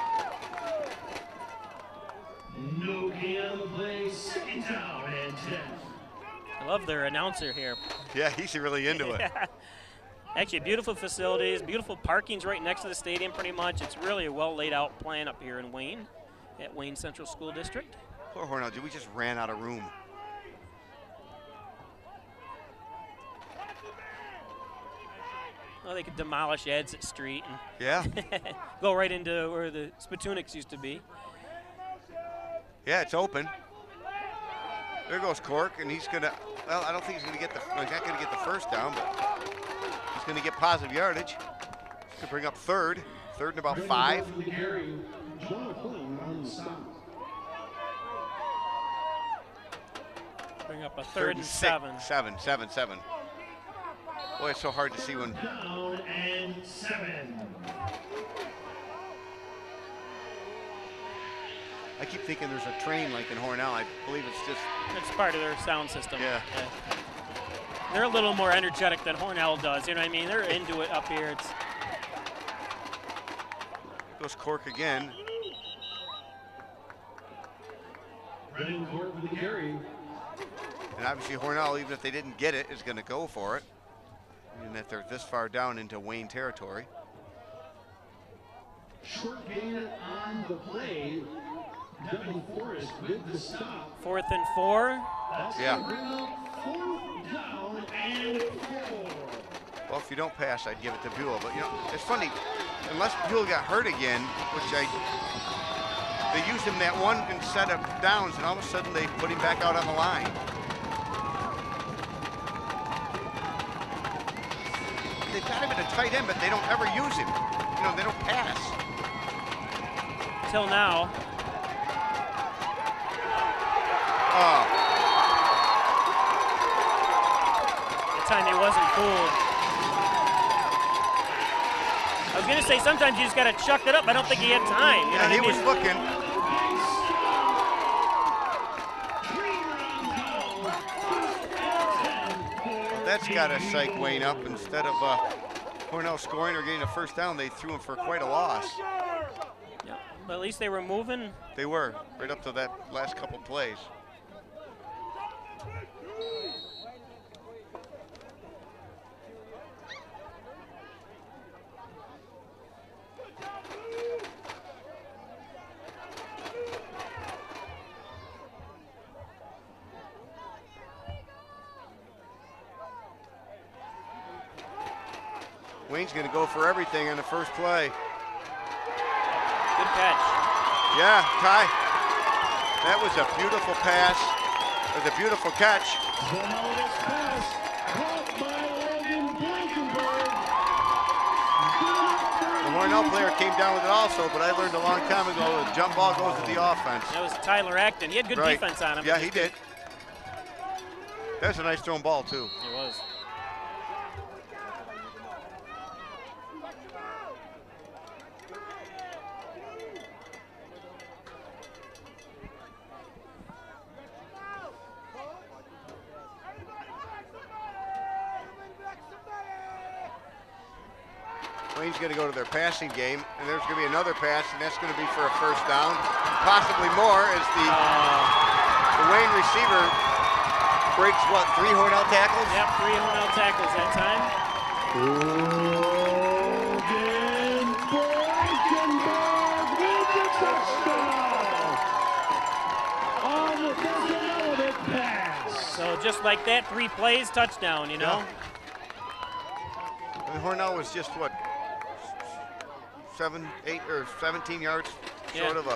No gain on the play. 2nd down and 10. I love their announcer here. Yeah, he's really into it. Yeah. Actually, beautiful facilities, beautiful parking's right next to the stadium pretty much. It's really a well laid out plan up here in Wayne, at Wayne Central School District. Poor Hornell, we just ran out of room. Well, they could demolish Exit Street and Yeah. go right into where the Spatunics used to be. Yeah, it's open. There goes Cork, and he's gonna. Well, I don't think he's gonna get the. He's not gonna get the 1st down, but he's gonna get positive yardage. To bring up 3rd and about 5. Bring up a 3rd and 7. 7. Boy, it's so hard to see when. Down and 7. I keep thinking there's a train like in Hornell. I believe it's just. It's part of their sound system. Yeah. They're a little more energetic than Hornell does. You know what I mean? They're into it up here. It's. Goes Cork again. Brendan Cork with the carry. And obviously Hornell, even if they didn't get it, is going to go for it. And that they're this far down into Wayne territory. Short gain on the play. Devin Forrest with the stop. 4th and 4. That's Yeah. gonna bring up 4th down and 4. Well, if you don't pass, I'd give it to Buell. But, you know, it's funny. Unless Buell got hurt again, they used him that one set of downs, and all of a sudden they put him back out on the line. They've got him at a tight end, but they don't ever use him. You know, they don't pass. Till now. Oh. The time he wasn't fooled. I was gonna say sometimes you just gotta chuck it up. I don't think he had time. You know Yeah, he what I was mean? looking. Well, that's got to psych Wayne up. Instead of Hornell scoring or getting a first down, they threw him for quite a loss. Yeah, but at least they were moving. They were, right up to that last couple plays. Wayne's going to go for everything on the first play. Good catch. Yeah, Ty. That was a beautiful pass. It was a beautiful catch. The Hornell player came down with it also, but I learned a long time ago the jump ball goes to the offense. That was Tyler Acton. He had good Right. defense on him. Yeah, he did. That was a nice thrown ball, too. It was. Wayne's going to go to their passing game, and there's going to be another pass, and that's going to be for a first down, possibly more, as the Wayne receiver breaks, what, 3 Hornell tackles? Yep, 3 Hornell tackles that time. So just like that, 3 plays, touchdown, you know? And Hornell was just, what, 7, 8, or 17 yards short of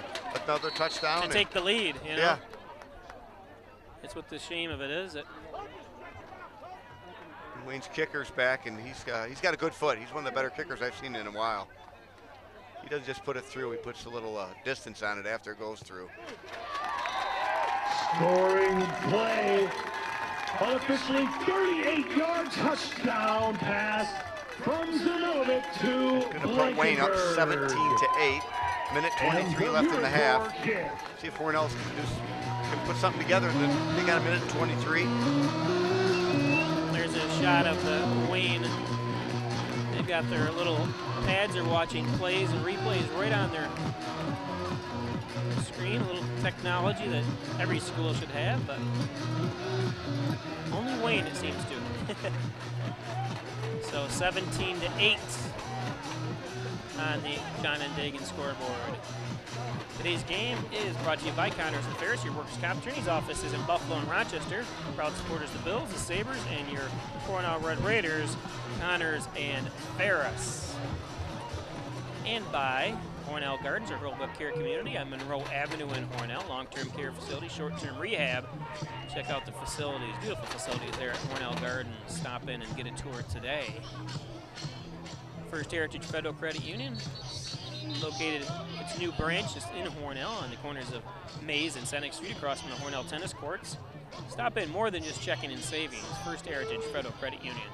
another touchdown. To take the lead, you know? Yeah. That's what the shame of it is. Wayne's kicker's back, and he's got a good foot. He's one of the better kickers I've seen in a while. He doesn't just put it through. He puts a little distance on it after it goes through. Scoring play. Unofficially 38-yard touchdown pass from Zanovic to Going to put Wayne up 17-8. Minute 23 left in the half. See if Hornell can put something together. And then they got a minute and 23. There's a shot of the Wayne. They've got their little pads. Are watching plays and replays right on their screen. A little technology that every school should have, but only Wayne, it seems to. So 17-8 on the John and Dagan scoreboard. Today's game is brought to you by Connors and Ferris, your workers' comp attorney's offices in Buffalo and Rochester. Proud supporters of the Bills, the Sabres, and your Hornell Red Raiders, Connors and Ferris. And by Hornell Gardens, our Hurlbrook Care community on Monroe Avenue in Hornell. Long-term care facility, short-term rehab. Check out the facilities, beautiful facilities there at Hornell Gardens. Stop in and get a tour today. First Heritage Federal Credit Union, located its new branch just in Hornell on the corners of Mays and Senex Street across from the Hornell tennis courts. Stop in, more than just checking and savings. First Heritage Federal Credit Union.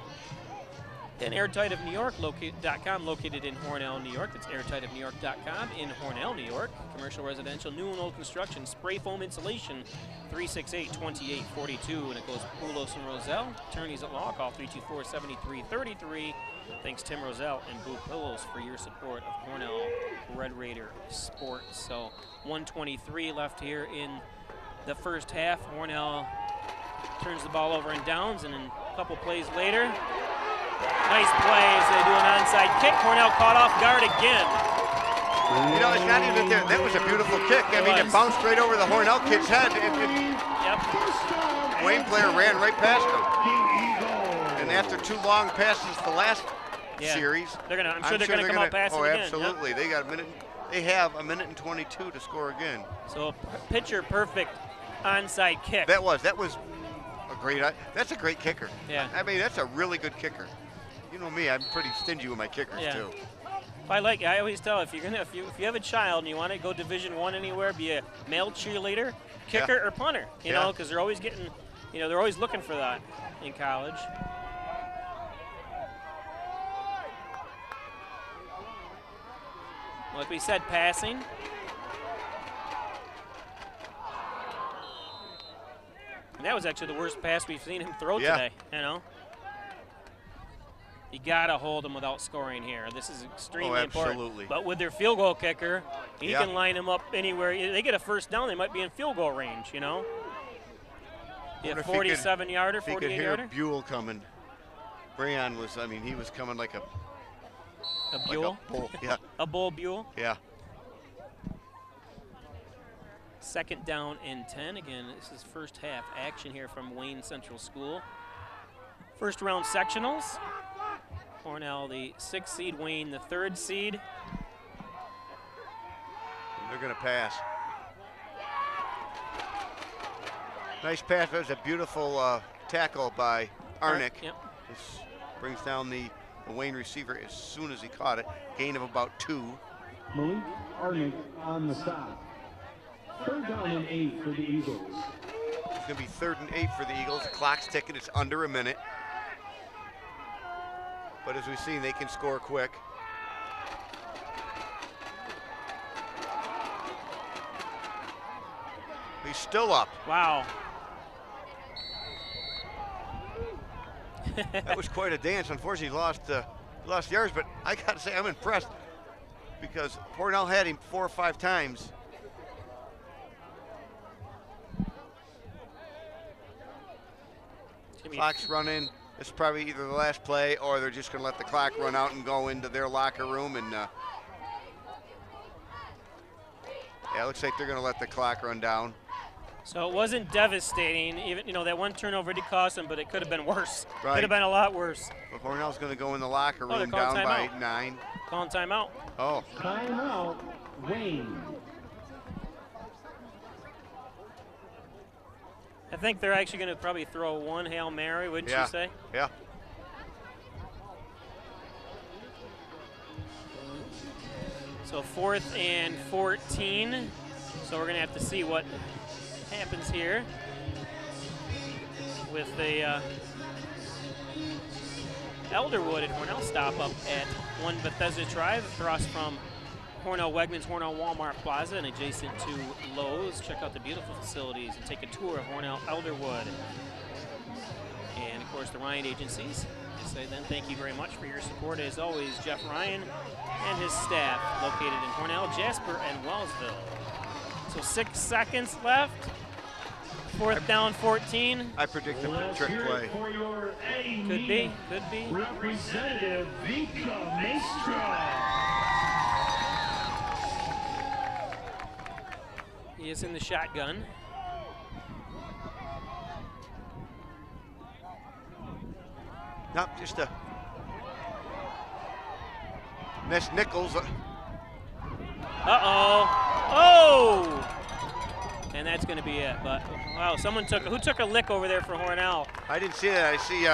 And airtightofnewyork.com, located in Hornell, New York. That's airtightofnewyork.com in Hornell, New York. Commercial, residential, new and old construction, spray foam insulation, 368-2842. And it goes Poulos and Roselle. Attorneys at law, call 324-7333. Thanks, Tim Roselle and Boo Pillows, for your support of Hornell Red Raider sports. So 1:23 left here in the first half. Hornell turns the ball over in downs, and then a couple plays later, nice plays. They do an onside kick. Hornell caught off guard again. You know, it's not even that was a beautiful kick. I mean, it bounced right over the Hornell kid's head. Wayne player ran right past him. And after 2 long passes the last series, I'm sure they're gonna come out passing again. Oh, absolutely. Yep. They got a minute. They have a minute and 22 to score again. So pitcher perfect onside kick. That was a great. That's a great kicker. Yeah. I mean, that's a really good kicker. You know me, I'm pretty stingy with my kickers too. I always tell if you have a child and you want to go Division I anywhere, be a male cheerleader, kicker, or punter. You know, because they're always getting, they're always looking for that in college. Like we said, passing. And that was actually the worst pass we've seen him throw today, You gotta hold them without scoring here. This is extremely important. But with their field goal kicker, he can line them up anywhere. They get a first down, they might be in field goal range, Yeah, 47-yarder, 48-yarder. He could hear Buell coming. Brayon was, he was coming like a Buell? Like a bull, yeah. A bull Buell? Yeah. 2nd down and 10. Again, this is first half action here from Wayne Central School. First round sectionals. Hornell, the 6th seed, Wayne, the 3rd seed. They're going to pass. Nice pass. That was a beautiful tackle by Arnick. Yep. This brings down the Wayne receiver as soon as he caught it. Gain of about 2. Malik Arnick on the stop. 3rd down and 8 for the Eagles. It's going to be 3rd and 8 for the Eagles. The clock's ticking. It's under a minute. But as we've seen, they can score quick. He's still up. Wow. That was quite a dance. Unfortunately, he lost yards, but I got to say, I'm impressed because Hornell had him 4 or 5 times. Clock's running. It's probably either the last play or they're just going to let the clock run out and go into their locker room. And yeah, it looks like they're going to let the clock run down. So it wasn't devastating. Even that one turnover did cost them, but it could have been worse. Right. Could have been a lot worse. But Hornell's going to go in the locker room down by 9. Calling timeout. Oh. Timeout, Wayne. I think they're actually going to probably throw one Hail Mary, wouldn't you say? Yeah. So 4th and 14. So we're going to have to see what happens here with the Elderwood and Hornell stop up at 1 Bethesda Drive across from Hornell Wegmans, Hornell Walmart Plaza, and adjacent to Lowe's. Check out the beautiful facilities and take a tour of Hornell Elderwood. And of course the Ryan agencies. I say then thank you very much for your support. As always, Jeff Ryan and his staff located in Hornell, Jasper, and Wellsville. So 6 seconds left. 4th down, 14. I predict a trick play. Could be. Representative Vika Maestro. He is in the shotgun. Nope, just a Miss Nichols. Oh! And that's going to be it. But wow, who took a lick over there for Hornell? I didn't see that. I see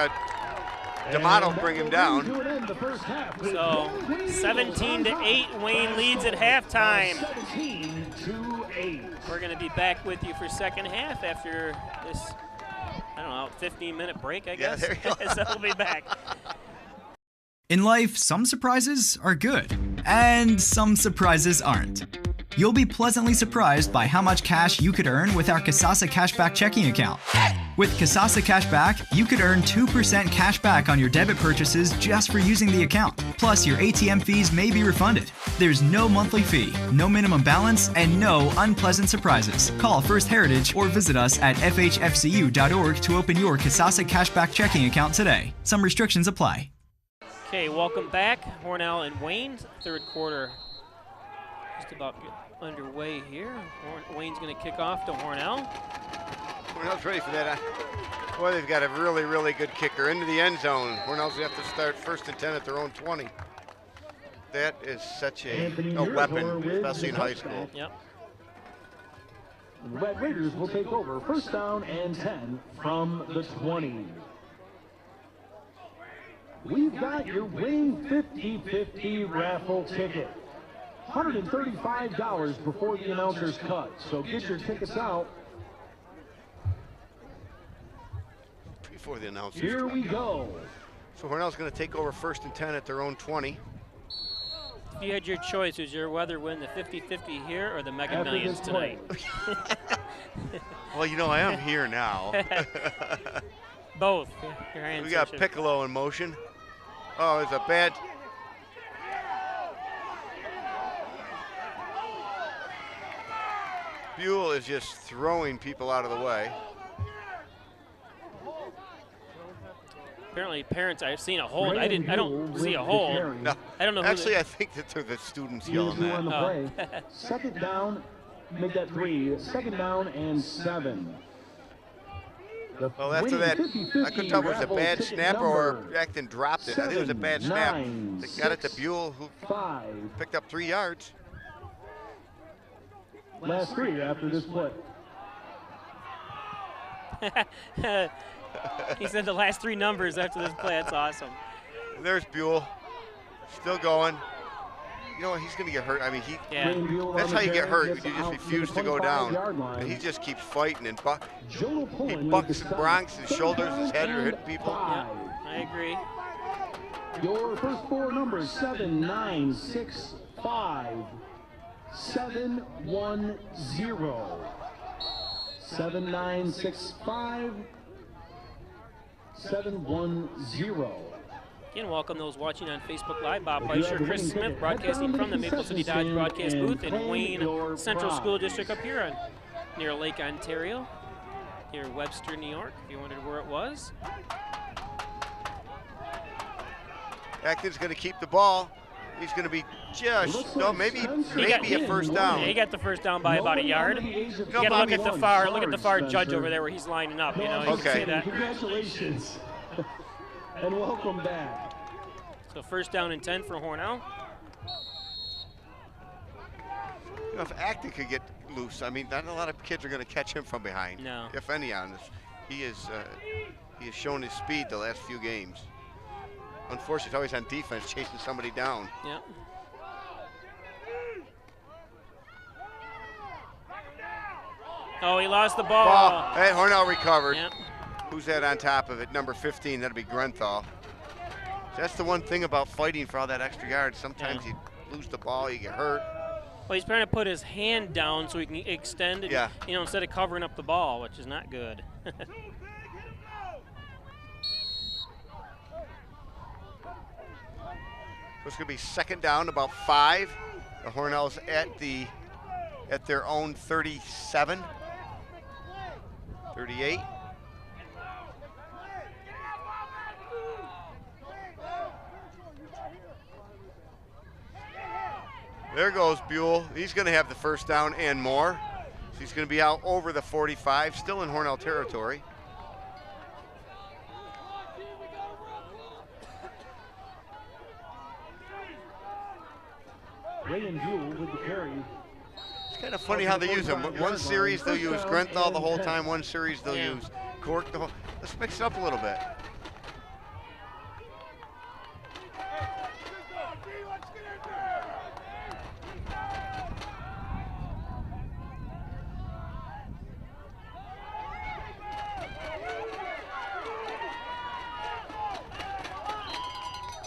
D'Amato bring him down. So 17-8, Wayne leads at halftime. 17-8. We're going to be back with you for second half after this, 15-minute break, I guess. Yeah, there you go. So we'll be back. In life, some surprises are good, and some surprises aren't. You'll be pleasantly surprised by how much cash you could earn with our Kasasa Cashback checking account. With Kasasa Cashback, you could earn 2% cash back on your debit purchases just for using the account. Plus, your ATM fees may be refunded. There's no monthly fee, no minimum balance, and no unpleasant surprises. Call First Heritage or visit us at fhfcu.org to open your Kasasa Cashback checking account today. Some restrictions apply. Okay, welcome back. Hornell and Wayne, third quarter Just about underway here. Wayne's going to kick off to Hornell. Hornell's ready for that. Boy, they've got a really, really good kicker into the end zone. Hornell's going to have to start 1st and 10 at their own 20. That is such a weapon, especially in high school. Yep. The Red Raiders will take over 1st down and 10 from the 20. We've got your winning 50-50 raffle ticket. $135 before the announcer's cut. So get your tickets out. Before the announcers. Here we go. So Hornell's going to take over 1st and 10 at their own 20. If you had your choice, would your whether win the 50-50 here or the Mega After Millions this tonight? Well, you know, I am here now. Both. Your We answer got should- Piccolo in motion. Oh, it's a bad. Buell is just throwing people out of the way. Apparently, parents, I've seen a hold. I don't see a hold. No, I don't know. Actually, I think that they're the students yelling Here's who on the that. play. 2nd down, make that 3. 2nd down and 7. Well, after that, I couldn't tell if it was a bad snap or Acton dropped it. I think it was a bad snap. They got it to Buell, who picked up 3 yards. Last 3 after this play. He said the last 3 numbers after this play. That's awesome. There's Buell, still going. You know what? He's going to get hurt. I mean, that's how you get hurt. You just refuse to go down. And he just keeps fighting and he bucks and broncs his shoulders, his head are hitting people. Yeah, I agree. Your first 4 numbers: 7, 9, 6, 5, 7, 1, 0. 7, 9, 6, 5, 7, 1, 0. Again, welcome those watching on Facebook Live. Bob Fleischer, Chris Smith, broadcasting from the Maple City Dodge broadcast booth in Wayne Central School District up here near Lake Ontario, near Webster, New York, if you wondered where it was. Acton's going to keep the ball. He's going to be just, maybe a first down. Yeah, he got the first down by about a yard. You got to look at the far judge over there where he's lining up. You know, you can see that. Congratulations. And welcome back. So 1st down and 10 for Hornell. You know, if Acton could get loose, I mean, not a lot of kids are going to catch him from behind. No. If any on this. He has shown his speed the last few games. Unfortunately, always on defense, chasing somebody down. Yep. Oh, he lost the ball. Hey, Hornell recovered. Yep. Who's that on top of it? Number 15, that'll be Grenthal. That's the one thing about fighting for all that extra yards. Sometimes you lose the ball, you get hurt. Well, he's trying to put his hand down so he can extend it, you know, instead of covering up the ball, which is not good. It's going to be 2nd down, about 5. The Hornell's at their own 37, 38. There goes Buell. He's going to have the first down and more. So he's going to be out over the 45, still in Hornell territory. Ray and Buell with the carry. It's kind of funny how they use them. One series they'll use Grenthal the whole time. One series they'll use Cork the whole. Let's mix it up a little bit.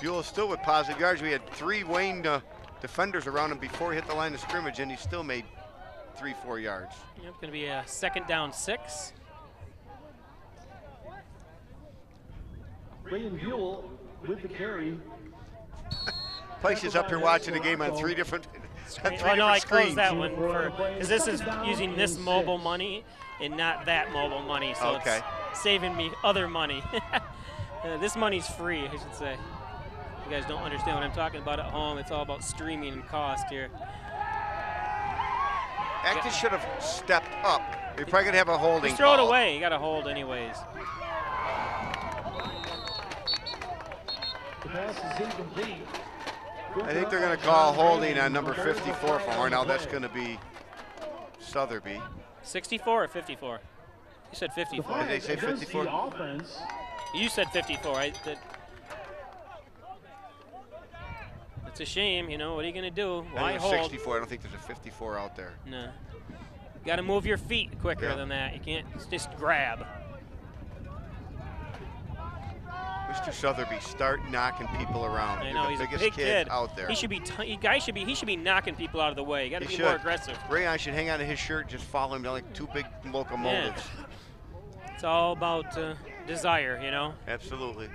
Buell is still with positive yards. We had 3 Wayne defenders around him before he hit the line of scrimmage, and he still made 3-4 yards. Yep, going to be a 2nd down 6. Ray and Buell with the carry. Place is up here watching the game on 3 different screens. Oh, no, I closed that one because this is using this mobile money and not that mobile money, so it's saving me other money. This money's free, I should say. You guys don't understand what I'm talking about at home. It's all about streaming and cost here. Acton should have stepped up. You're probably going to have a holding Just throw it call. away. You got to hold anyways. The pass is incomplete. I think they're going to call holding on number 54 for Hornell. That's going to be Sotheby. 64 or 54? You said 54. Did they say 54? You said 54. It's a shame, you know. What are you going to do? Why hold? 64. I don't think there's a 54 out there. No. You got to move your feet quicker than that. You can't just grab. Mr. Sotheby, start knocking people around. I know, You're the he's a biggest big kid kid out there. He should be. He should be knocking people out of the way. You got to be more aggressive. Rayon should hang on to his shirt, just follow him like two big locomotives. Yeah. It's all about desire, you know. Absolutely.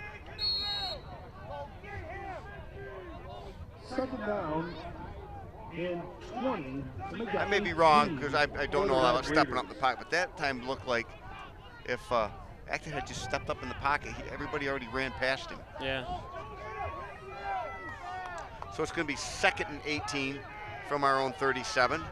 Second down and 20. I may be wrong because I don't know about stepping up in the pocket, but that time looked like if Acton had just stepped up in the pocket, everybody already ran past him. Yeah. So it's going to be 2nd and 18 from our own 37.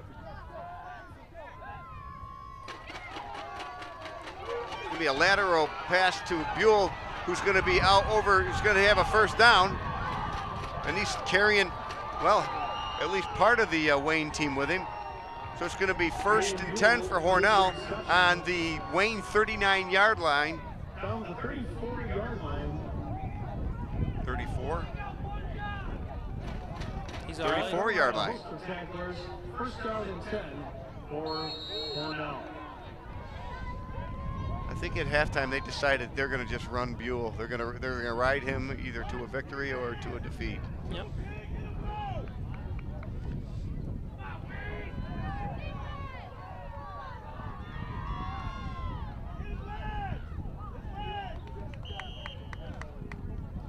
It's going to be a lateral pass to Buell, who's going to be out over, who's going to have a first down. And he's carrying, well, at least part of the Wayne team with him. So it's going to be 1st and 10 for Hornell on the Wayne 39-yard line. Down the 34-yard line. 34? He's 34-yard line. First down and 10 for Hornell. I think at halftime they decided they're going to just run Buell. They're going to ride him either to a victory or to a defeat. Yep.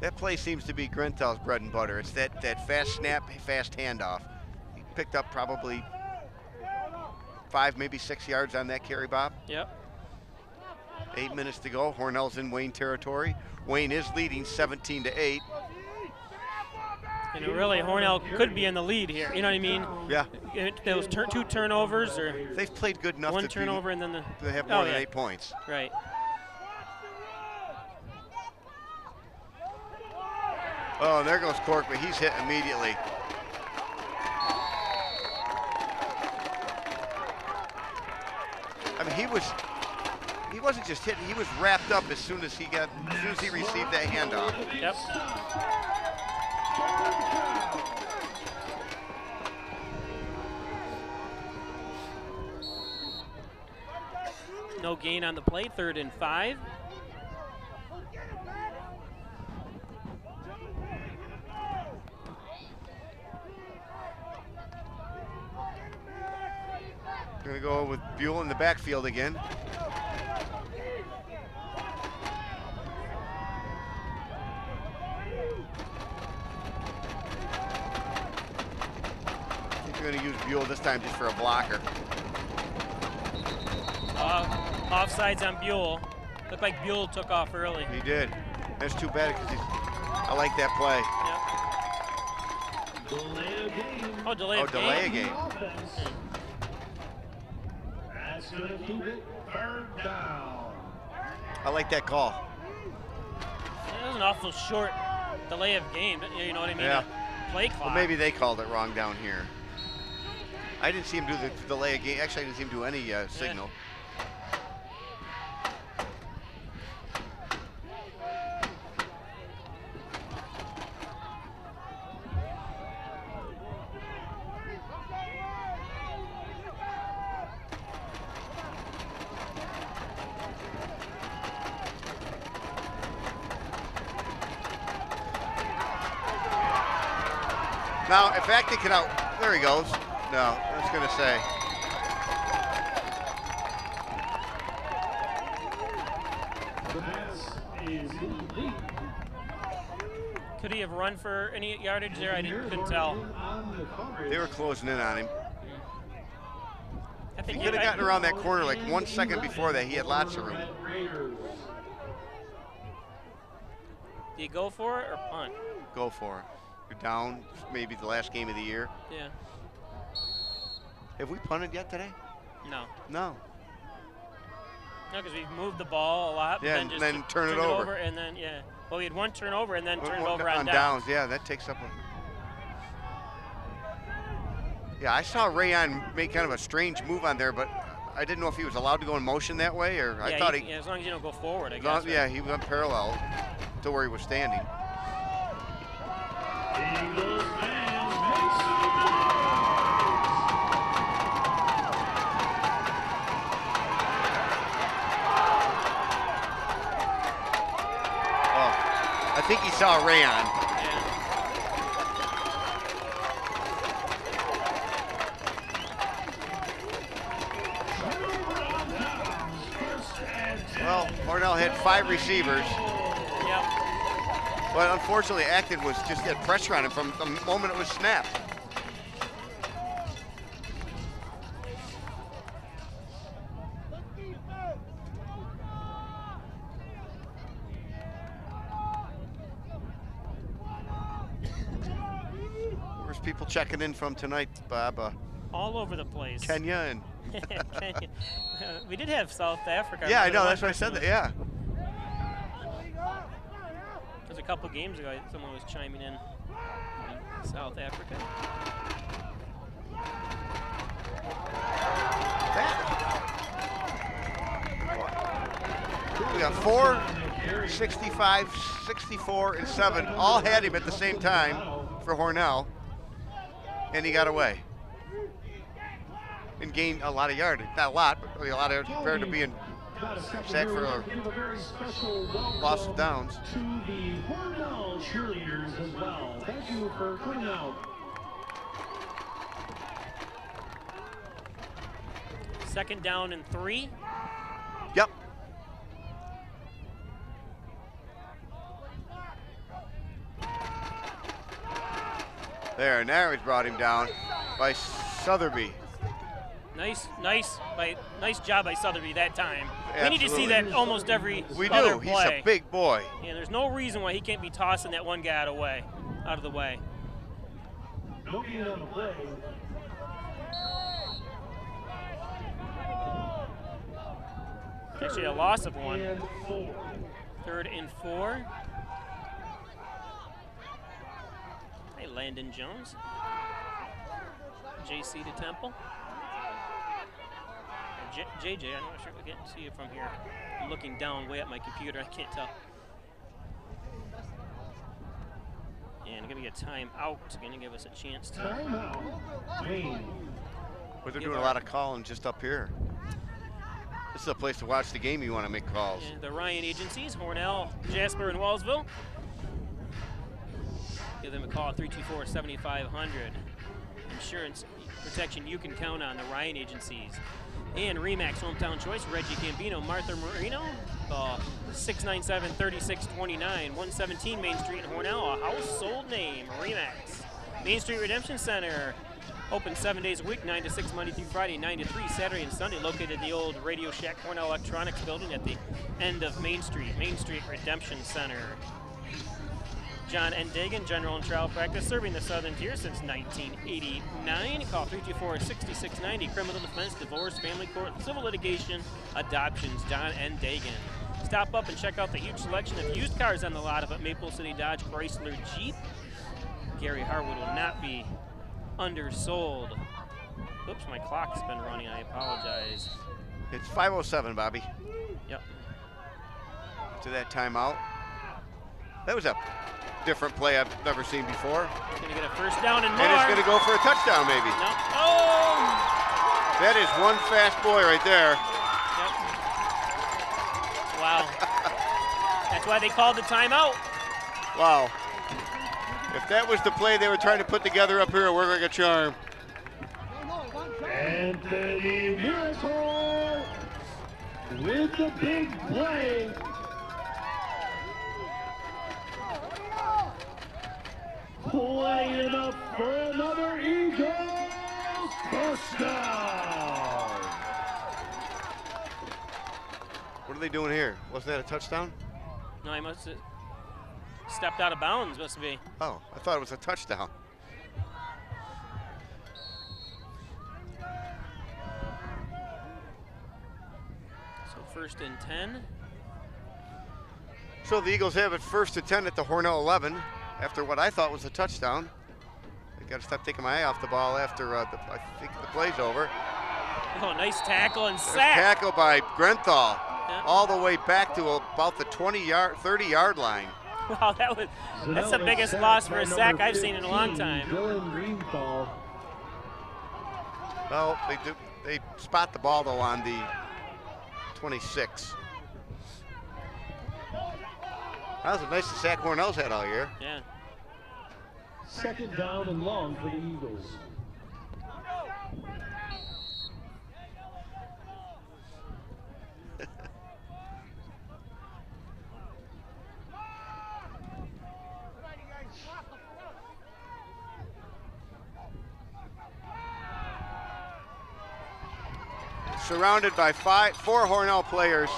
That play seems to be Grentel's bread and butter. It's that fast snap, fast handoff. He picked up probably 5, maybe 6 yards on that carry, Bob. Yep. 8 minutes to go. Hornell's in Wayne territory. Wayne is leading 17-8. And really, Hornell could be in the lead here. You know what I mean? Yeah. Those 2 turnovers, or they've played good enough. 1 turnover and then they have more than 8 points. Right. Oh, and there goes Cork, but he's hit immediately. I mean, he wasn't just hit; he was wrapped up as soon as he received that handoff. Yep. No gain on the play. 3rd and 5. Going to go with Buell in the backfield again. I think they're going to use Buell this time just for a blocker. Offsides on Buell. Looked like Buell took off early. He did. That's too bad because I like that play. Yep. Delay a game. Oh, delay a game. Delay a game. That's going to keep it 3rd down. I like that call. That was an awful short delay of game. You know what I mean? Yeah. Play clock. Well, maybe they called it wrong down here. I didn't see him do the delay a game. Actually, I didn't see him do any signal. Now, if Acton can out, there he goes. No, I was going to say. The pass is incomplete. Could he have run for any yardage there? I couldn't tell. They were closing in on him. I think he could have gotten around that corner like 1 second before that. He had lots of room. Do you go for it or punt? Go for it. You're down, maybe the last game of the year. Yeah. Have we punted yet today? No. No. No, because we've moved the ball a lot. Yeah, and and then then just turn it over. And then, yeah. Well, we had one turnover and then turn it over on on downs. Yeah, that takes up a. Yeah, I saw Rayon make kind of a strange move on there, but I didn't know if he was allowed to go in motion that way, or I thought he. Yeah, as long as you don't go forward, I guess. Long, yeah, he went parallel to where he was standing. Eagles fans, make some noise! Oh, I think he saw Rayon. Well, Hornell had 5 receivers. Yep. But unfortunately, Acton was just had pressure on him from the moment it was snapped. Where's people checking in from tonight, Bob? All over the place. Kenya and. Kenya. We did have South Africa. Yeah, I know. That's why I said that. Yeah. There's a couple games ago, someone was chiming in from South Africa. We got 4, 65, 64, and 7. All had him at the same time for Hornell, and he got away and gained a lot of yardage. Not a lot, but a lot of yardage compared to being sacked for a loss of downs. To the Hornell cheerleaders as well. Thank you for coming out. Second down and 3. Yep. There, now he's brought him down by Sotheby. Nice job by Sotheby that time. Absolutely. We need to see that almost every We other do. play. He's a big boy. And there's no reason why he can't be tossing that one guy out of the way. No gain on the play. Actually, a loss of 1. 3rd and 4. Hey, Landon Jones. JC to Temple. JJ, I'm not sure we can't see it from here. I'm looking down way at my computer, I can't tell. And gonna be a timeout, gonna give us a chance to. But they're doing a lot of calling just up here. This is a place to watch the game. You want to make calls. And the Ryan agencies, Hornell, Jasper, and Wallsville. Give them a call at 324-7500. Insurance protection you can count on, the Ryan agencies. And Remax Hometown Choice, Reggie Gambino, Martha Marino, 697-3629, 117 Main Street in Hornell, a household name, Remax. Main Street Redemption Center, open 7 days a week, 9 to 6 Monday through Friday, 9 to 3 Saturday and Sunday, located in the old Radio Shack Hornell Electronics building at the end of Main Street Redemption Center. John N. Dagan, General and Trial Practice, serving the Southern Tier since 1989. Call 324-6690, Criminal Defense, Divorce, Family Court, Civil Litigation, Adoptions, John N. Dagan. Stop up and check out the huge selection of used cars on the lot up at Maple City Dodge Chrysler Jeep. Gary Harwood will not be undersold. Oops, my clock's been running, I apologize. It's 5:07, Bobby. Yep. To that timeout. That was a different play I've never seen before. He's gonna get a first down and more. And it's gonna go for a touchdown, maybe. No. Oh! That is one fast boy right there. Yep. Wow. That's why they called the timeout. Wow. If that was the play they were trying to put together up here, we're like a charm. Anthony Miracle with the big play. Playing up for another Eagles first down. What are they doing here? Wasn't that a touchdown? No, he must have stepped out of bounds, must be. Oh, I thought it was a touchdown. So 1st and 10. So the Eagles have it 1st and 10 at the Hornell 11 after what I thought was a touchdown. I got to stop taking my eye off the ball after I think the play's over. Oh, nice tackle and There's sack. tackle by Grenthal, Yeah. all the way back to about the 30-yard line. Wow, that's the biggest loss for a sack I've seen in a long time. Dylan Greenthal. Well, they spot the ball though on the 26. That was a nice sack Hornell's had all year. Yeah. 2nd down and long for the Eagles. Surrounded by 4 Hornell players.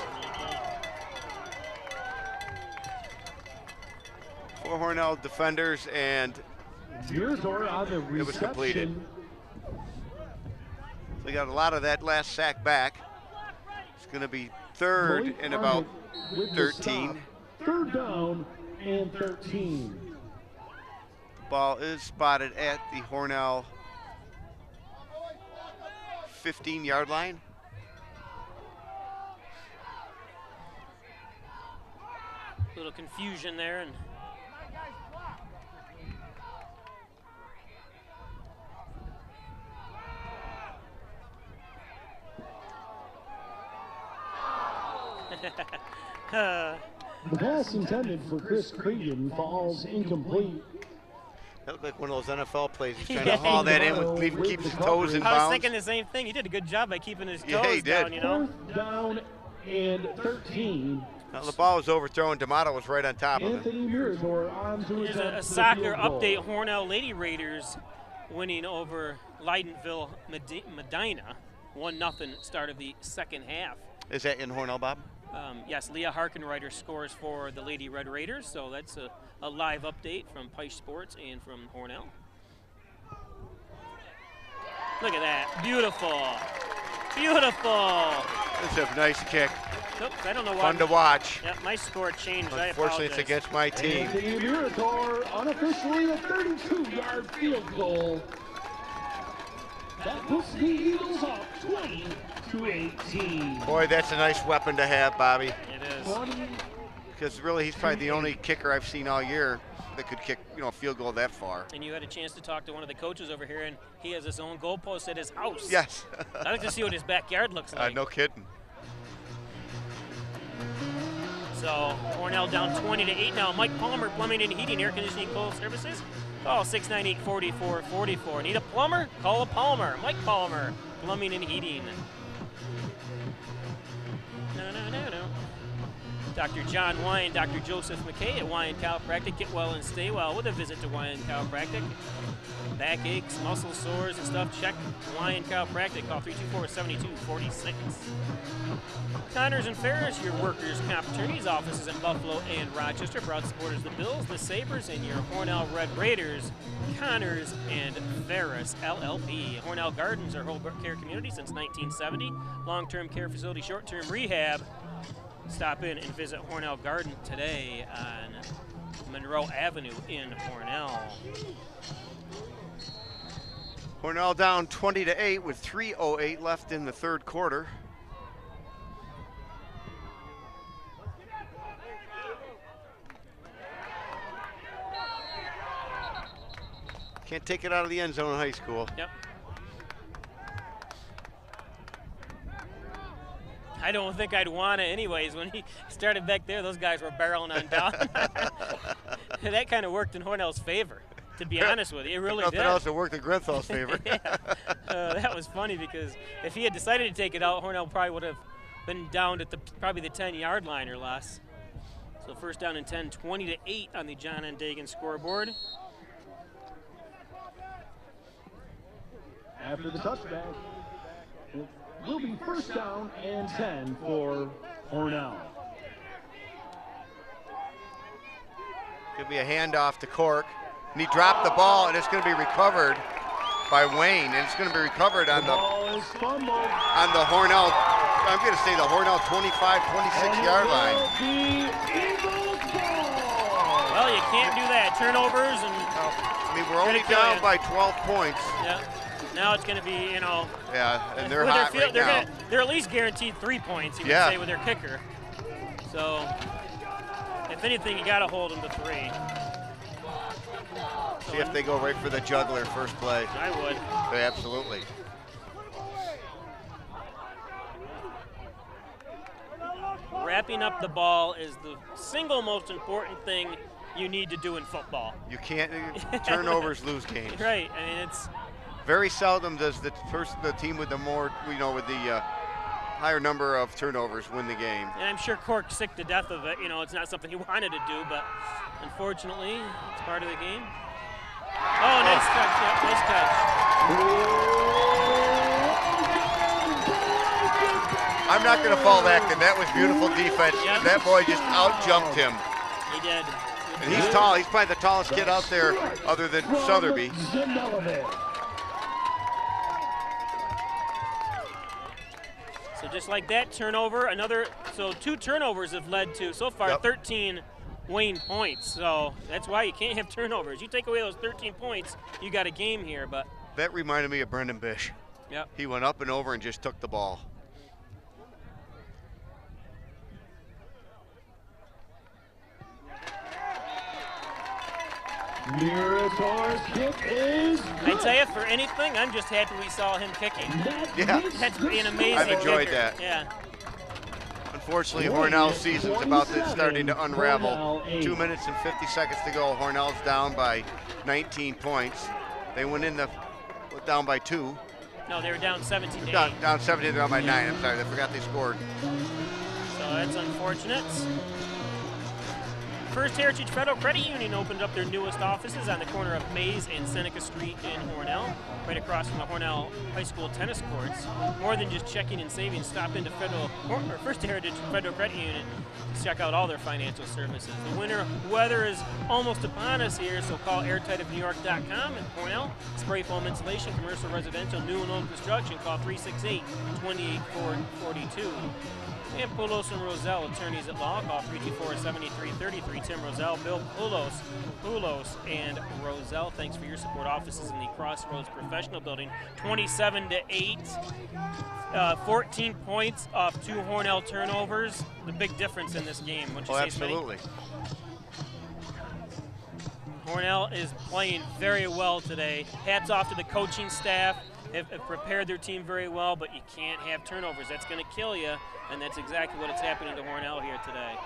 4 Hornell defenders, and Muir on the it was completed. reception. We got a lot of that last sack back. It's going to be 3rd and about With the 13. stop. 3rd down and 13. The ball is spotted at the Hornell 15-yard line. Little confusion there, and The pass intended for Chris Cregan falls incomplete. That looked like one of those NFL plays. He's trying to haul that in, keep his toes in I was bounds. thinking the same thing. He did a good job by keeping his toes Yeah, he did. down, you know. 4th down and 13. Now, the ball was overthrown. D'Amato was right on top of it. Anthony Mirador on to Here's attempt a the soccer field goal. update. Hornell Lady Raiders winning over Leidenville Medina. 1-0 start of the 2nd half. Is that in Hornell, Bob? Yes, Leah Harkenreiter scores for the Lady Red Raiders, so that's a live update from Peisch Sports and from Hornell. Look at that. Beautiful. Beautiful. This is a nice kick. Oops, I don't know why. Fun to watch. Yeah, my score changed. Unfortunately, it's against my team. Anthony Mirador unofficially a 32-yard field goal. That puts the Eagles up 20-18. Boy, that's a nice weapon to have, Bobby. It is. Because really, he's probably the only kicker I've seen all year that could kick, a field goal that far. And you had a chance to talk to one of the coaches over here, and he has his own goalpost at his house. Yes. I'd like to see what his backyard looks like. No kidding. So Hornell down 20-8 now. Mike Palmer, Plumbing and Heating, Air Conditioning, Coil Services. Call 698-4444. Need a plumber? Call a Palmer. Mike Palmer, Plumbing and Heating. No. Dr. John Wine, Dr. Joseph McKay at Wine Chiropractic. Get well and stay well with a visit to Wine Chiropractic. Back aches, muscle sores and stuff, check Wine Chiropractic. Call 324-7246. Connors and Ferris, your workers' comp attorneys, offices in Buffalo and Rochester. Proud supporters of the Bills, the Sabres, and your Hornell Red Raiders. Connors and Ferris, LLP. Hornell Gardens, our whole care community since 1970. Long-term care facility, short-term rehab. Stop in and visit Hornell Garden today on Monroe Avenue in Hornell. Hornell down 20-8 with 3:08 left in the 3rd quarter. Can't take it out of the end zone in high school. Yep. I don't think I'd want to anyways. When he started back there, those guys were barreling on down. That kind of worked in Hornell's favor, to be honest with you. It really Nothing did. else that worked in Grenthal's favor. Yeah. That was funny because if he had decided to take it out, Hornell probably would have been down at probably the 10-yard line or less. So 1st down and 10, 20-8 on the John and Dagan scoreboard. After the touchback, it will be 1st down and 10 for Hornell. Could be a handoff to Cork. And he dropped the ball, and it's going to be recovered by Wayne. And it's going to be recovered on the Hornell I'm going to say the Hornell 25, 26-yard line. Well, you can't do that. Turnovers and. I mean, we're only down by 12 points. Yeah. Now it's going to be, you know. Yeah, and they're hot right now. They're at least guaranteed 3 points, you would say, with their kicker. So, if anything, you got to hold them to 3. See if they go right for the juggler first play. I would. Yeah, absolutely. Wrapping up the ball is the single most important thing you need to do in football. You can't, turnovers lose games. Right, I mean, it's. Very seldom does the team with the more, with the higher number of turnovers win the game. And I'm sure Cork's sick to death of it. You know, it's not something he wanted to do, but unfortunately, it's part of the game. Oh, nice catch, yeah, nice catch. I'm not going to fall back, and that was beautiful defense. Yep. That boy just out-jumped him. He did. And he's tall. He's probably the tallest kid out there other than Sotheby. So just like that turnover, so 2 turnovers have led to, so far, 13 Wayne points. So that's why you can't have turnovers. You take away those 13 points, you got a game here. But that reminded me of Brendan Bish. Yep. He went up and over and just took the ball. Murator's kick is good. I tell you, for anything, I'm just happy we saw him kicking. Yeah. That's an amazing I've enjoyed kicker. that. Yeah. Unfortunately, Hornell's season's about to starting to unravel. 2 minutes and 50 seconds to go. Hornell's down by 19 points. They went in down by 2. No, they were down 17 to 8. Down 17, down by 9. I'm sorry, I forgot they scored. So that's unfortunate. First Heritage Federal Credit Union opened up their newest offices on the corner of Mays and Seneca Street in Hornell, right across from the Hornell High School tennis courts. More than just checking and saving, stop into First Heritage Federal Credit Union to check out all their financial services. The winter weather is almost upon us here, so call airtightofnewyork.com in Hornell. Spray foam insulation, commercial, residential, new and old construction. Call 368-28442. And Poulos and Roselle, attorneys at law, call 324-7333. Tim Roselle, Bill Poulos and Roselle. Thanks for your support. Offices in the Crossroads Professional Building. 27-8, 14 points off 2 Hornell turnovers. The big difference in this game. Wouldn't you say, absolutely. Hornell is playing very well today. Hats off to the coaching staff. Have prepared their team very well, but you can't have turnovers. That's going to kill you, and that's exactly what is happening to Hornell here today.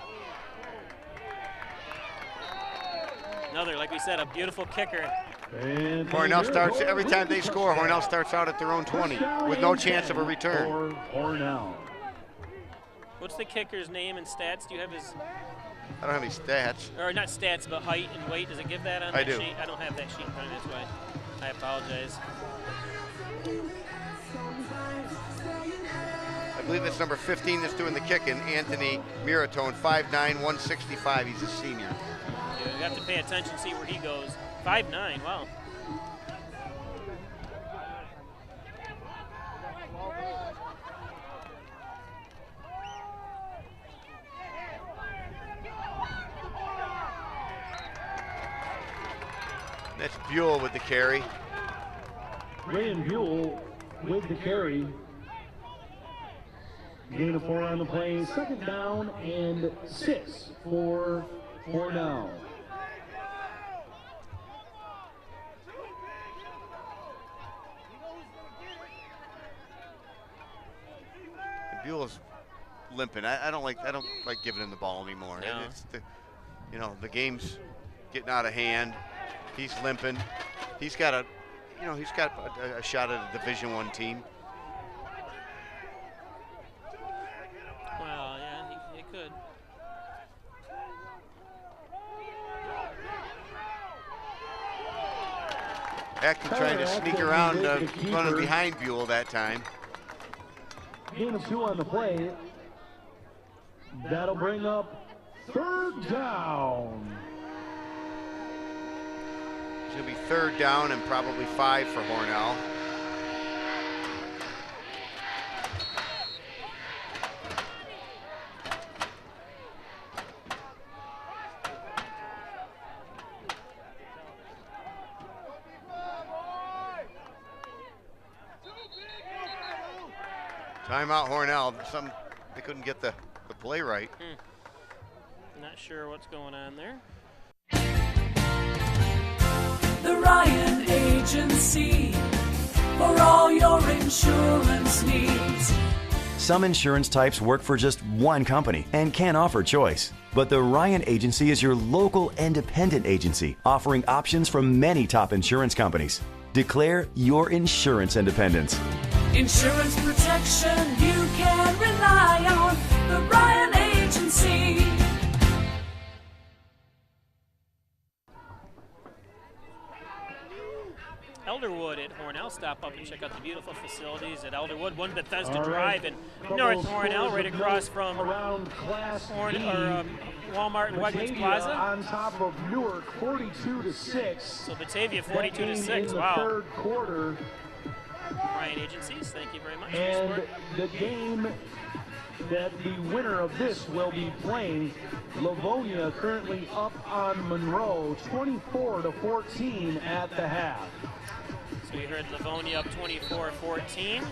Another, like we said, a beautiful kicker. Hornell starts, every time they score, Hornell starts out at their own 20 with no chance of a return. What's the kicker's name and stats? Do you have his? I don't have any stats. Or not stats, but height and weight. Does it give that on that sheet? I don't have that sheet in front of me, that's why I apologize. I believe it's number 15 that's doing the kicking, Anthony Miratone, 5'9", 165. He's a senior. Yeah, you have to pay attention, see where he goes. 5'9", wow. That's Buell with the carry. Ryan Buell with the carry. Gain of 4 on the play. Second down and 6 for Hornell. Buell's limping. I don't like giving him the ball anymore. No. It's the game's getting out of hand. He's limping. He's got a shot at a Division I team. Well, yeah, he could. Acton trying to sneak around, running behind Buell that time. Gain of 2 on the play. That'll bring up 3rd down. It's going to be 3rd down and probably 5 for Hornell. Timeout Hornell. They couldn't get the play right. Not sure what's going on there. The Ryan Agency, for all your insurance needs. Some insurance types work for just one company and can offer choice. But the Ryan Agency is your local independent agency, offering options from many top insurance companies. Declare your insurance independence. Insurance protection you can rely on. The Ryan Agency. Elderwood at Hornell. Stop up and check out the beautiful facilities at Elderwood. One Bethesda Drive in North Hornell, right across from Walmart and Wegmans Plaza. On top of Newark, 42-6. So Batavia, 42-6. Wow. Third quarter. Ryan Agencies, thank you very much. And the game that the winner of this will be playing, Livonia currently up on Monroe, 24-14 at the half. So we heard Livonia up 24-14.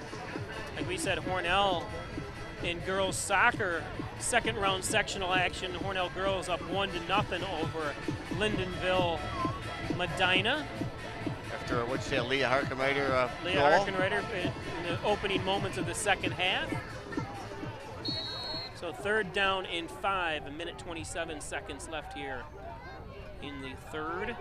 Like we said, Hornell in girls soccer, second round sectional action. Hornell girls up 1-0 over Lindenville Medina. After, what'd you say, Leah Harkenreiter Leah Harkenreiter in the opening moments of the second half. So third down and 5, a minute 27 seconds left here in the third.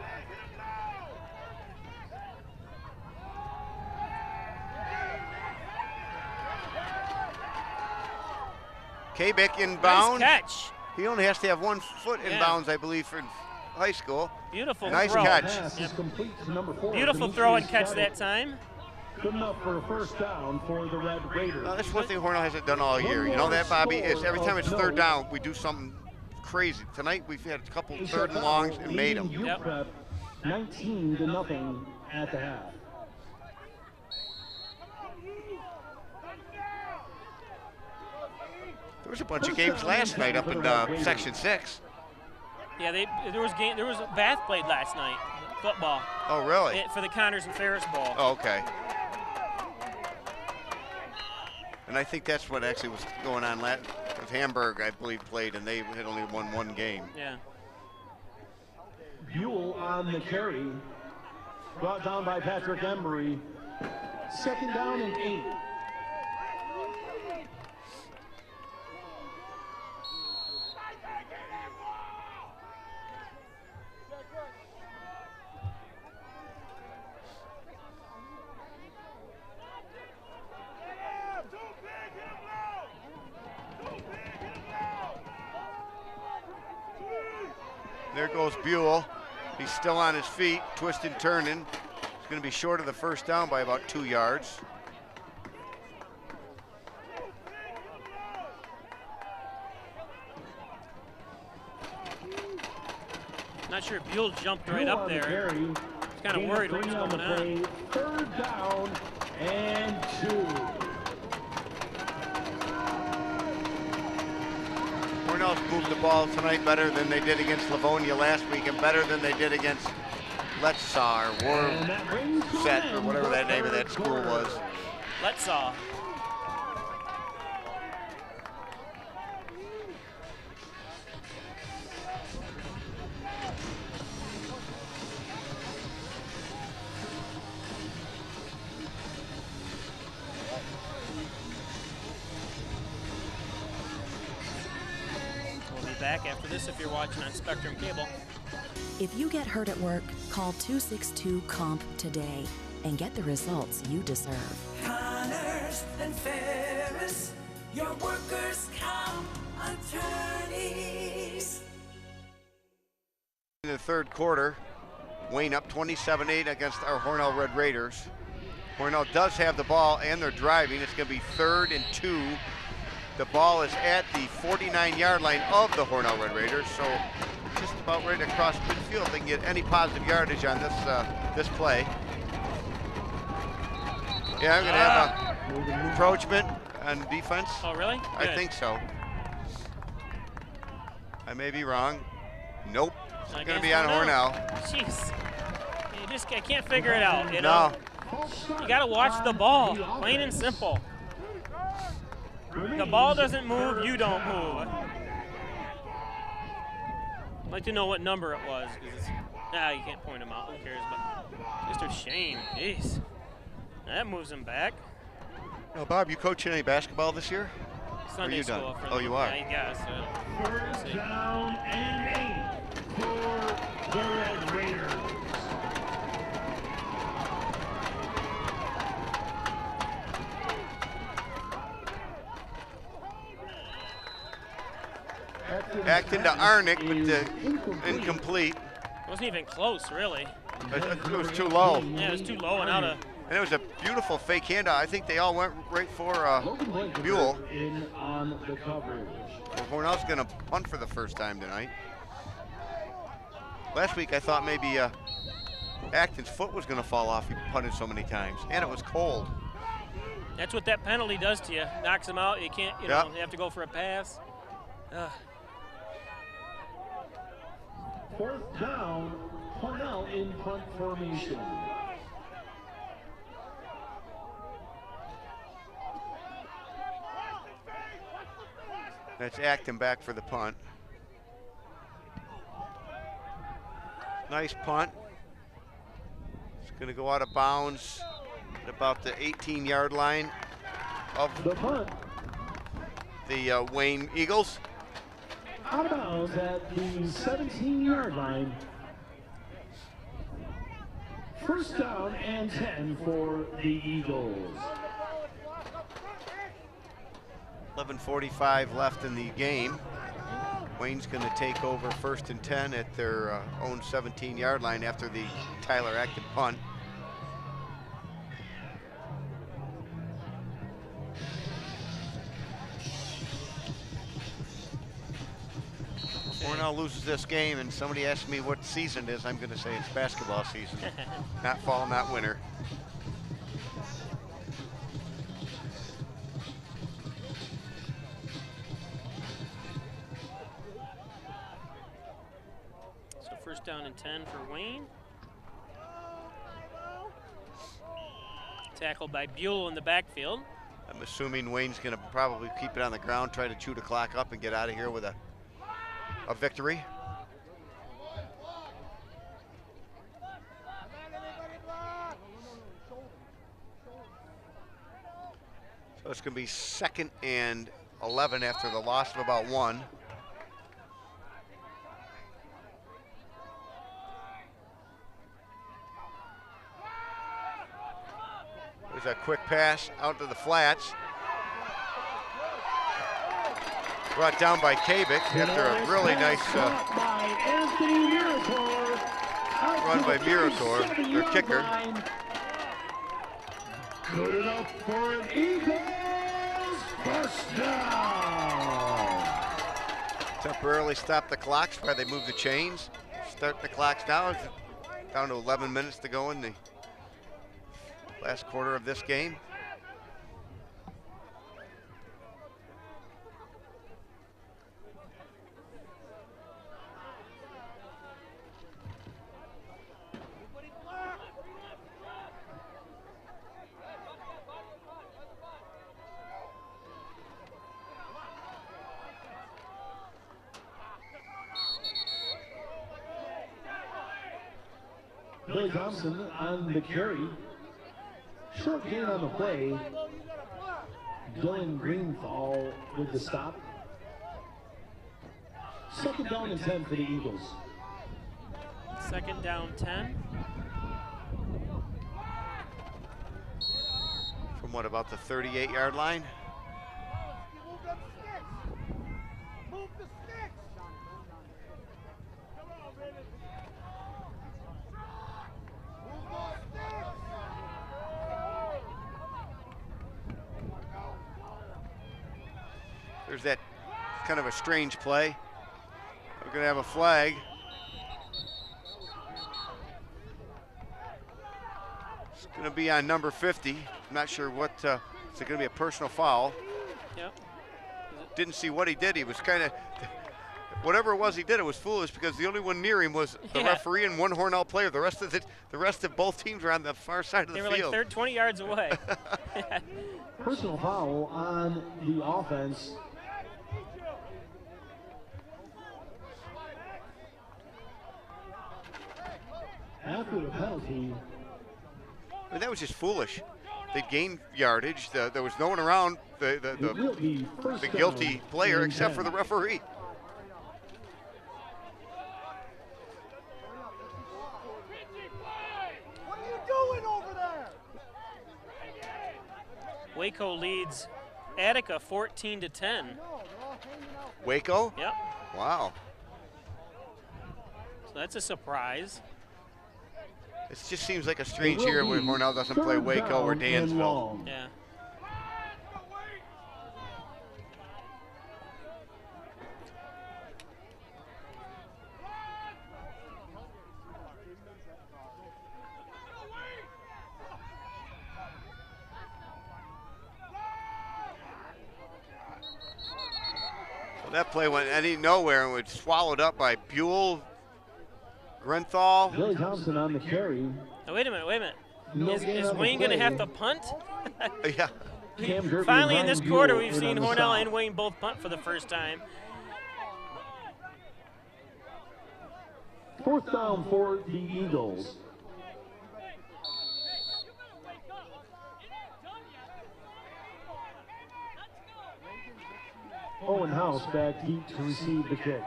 Kabik inbounds. Nice catch. He only has to have 1 foot inbounds, I believe, for high school. Beautiful nice throw. catch. Yep. Beautiful throw and catch that time. Good enough for a first down for the Red Raiders. Now, that's one thing Hornell hasn't done all year. You know that, Bobby? Is every time it's third down, we do something crazy. Tonight we've had a couple third and longs and made them. Yep. 19-0 at the half. There was a bunch of games last night up in Section 6. Yeah, there was Bath played last night, football. Oh, really? For the Connors and Ferris Bowl. Oh, okay. And I think that's what actually was going on with Hamburg, I believe, played, and they had only won 1 game. Yeah. Buell on the carry, brought down by Patrick Embry. Second down and 8. There goes Buell. He's still on his feet, twisting, turning. He's going to be short of the first down by about 2 yards. Not sure if Buell jumped right up there. He's kind of worried what's going on. Third down and 2. Hornell's moved the ball tonight better than they did against Livonia last week and better than they did against Letsaw or Wormset or whatever that name of that school was. Letsaw. Back after this if you're watching on Spectrum Cable. If you get hurt at work, call 262-COMP today and get the results you deserve. Connors and Ferris, your workers' comp attorneys. In the third quarter, Wayne up 27-8 against our Hornell Red Raiders. Hornell does have the ball and they're driving. It's going to be 3rd and 2. The ball is at the 49-yard line of the Hornell Red Raiders, so just about ready to cross midfield. They can get any positive yardage on this play. Yeah, I'm going to have a encroachment on defense. Oh, really? I Good. think so. I may be wrong. Nope. It's going to be on Hornell. Jeez. I can't figure it out, you know? No. You got to watch the ball, plain and simple. The ball doesn't move, you don't move. I'd like to know what number it was. You can't point him out. Who cares? But Mr. Shane, jeez. That moves him back. No, Bob, you coaching any basketball this year? Sunday you school. done? Oh, you are? Yeah, I guess. First down and 8 for the Red Raiders. Acton to Arnick, but incomplete. It wasn't even close, really. It was too low. Yeah, it was too low and out of. And it was a beautiful fake handout. I think they all went right for Buell. In on the coverage. So Hornell's going to punt for the first time tonight. Last week I thought maybe Acton's foot was going to fall off. He punted so many times, and it was cold. That's what that penalty does to you. Knocks him out. You can't. You know, you have to go for a pass. Fourth down, Hornell in punt formation. That's Acton back for the punt. Nice punt. It's going to go out of bounds at about the 18-yard line of the punt. The Wayne Eagles. Out of bounds at the 17-yard line. First down and 10 for the Eagles. 11:45 left in the game. Wayne's going to take over 1st and 10 at their own 17-yard line after the Tyler Acton punt. Hornell loses this game, and somebody asks me what season it is, I'm going to say it's basketball season. Not fall, not winter. So first down and 10 for Wayne. Tackled by Buell in the backfield. I'm assuming Wayne's going to probably keep it on the ground, try to chew the clock up and get out of here with a victory. So it's going to be 2nd and 11 after the loss of about 1. There's a quick pass out to the flats. Brought down by Kabik after a really nice run by Mirator, their kicker. Good enough for an Eagles first down. Temporarily stop the clocks while they move the chains. Start the clocks down to 11 minutes to go in the last quarter of this game. Billy Thompson on the carry. Short gain on the play. Dylan Greenthal with the stop. 2nd down and 10 for the Eagles. 2nd down 10. From what, about the 38-yard line? There's that kind of a strange play. We're going to have a flag. It's going to be on number 50. I'm not sure what, it's going to be a personal foul. Yep. Didn't see what he did. He was kind of, whatever it was he did, it was foolish because the only one near him was the referee and one Hornell player. The rest of both teams were on the far side of the field. They were like 20 yards away. Personal foul on the offense. After the penalty. I mean, that was just foolish. They gained yardage. There was no one around the guilty player except for the referee. What are you doing over there? Waco leads Attica 14-10. Waco? Yep. Wow. So that's a surprise. It just seems like a strange year when Hornell doesn't play Waco or Dansville. Yeah. Well, that play went nowhere and was swallowed up by Buell, Grenthal. Billy Thompson on the carry. Oh, wait a minute. Is Wayne going to have to punt? Yeah. Finally, in this quarter, we've seen Hornell and Wayne both punt for the first time. 4th down for the Eagles. Owen House back deep to receive the kick.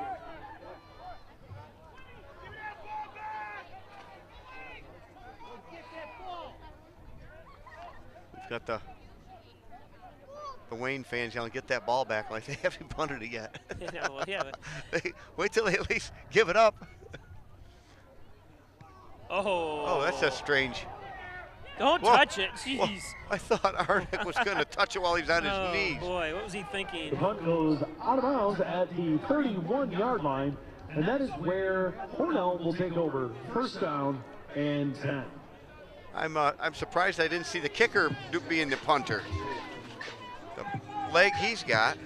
We've got the Wayne fans yelling, "Get that ball back!" Like they haven't punted it yet. Yeah, well, yeah, wait till they at least give it up. Oh, that's a strange. Don't touch it, jeez. Well, I thought Arnick was going to touch it while he's on his knees. Oh boy, what was he thinking? The punt goes out of bounds at the 31-yard line, and that is where Hornell will take over. 1st down and 10. I'm surprised I didn't see the kicker being the punter. The leg he's got.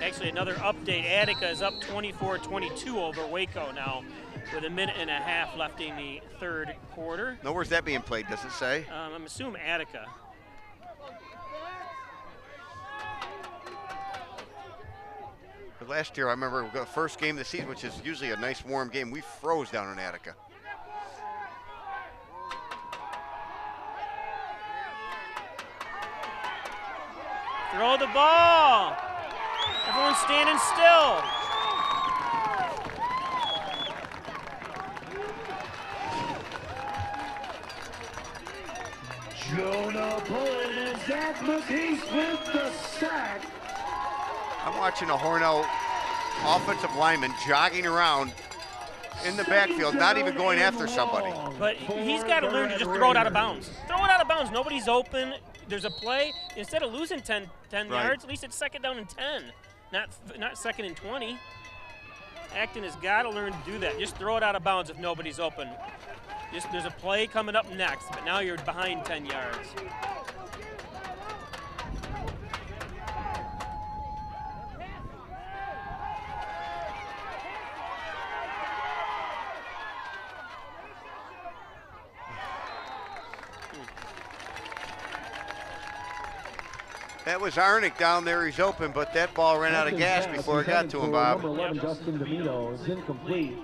Actually, another update. Attica is up 24-22 over Waco now with 1.5 minutes left in the 3rd quarter. Now, where's that being played, does it say? I'm assuming Attica. But last year, I remember the first game of the season, which is usually a nice warm game, we froze down in Attica. Throw the ball. Everyone's standing still. Jonah Bullitt and Zach McGeese with the sack. I'm watching a Hornell offensive lineman jogging around in the backfield, not even going after somebody. But he's got to learn to just throw it out of bounds. Throw it out of bounds. Nobody's open. There's a play. Instead of losing 10 yards, at least it's 2nd down and 10, not 2nd and 20. Acton has got to learn to do that. Just throw it out of bounds if nobody's open. There's a play coming up next, but now you're behind 10 yards. That was Arnick down there. He's open, but that ball ran out of gas before it got to him, Bob. Number 11, Justin DeMito, is incomplete.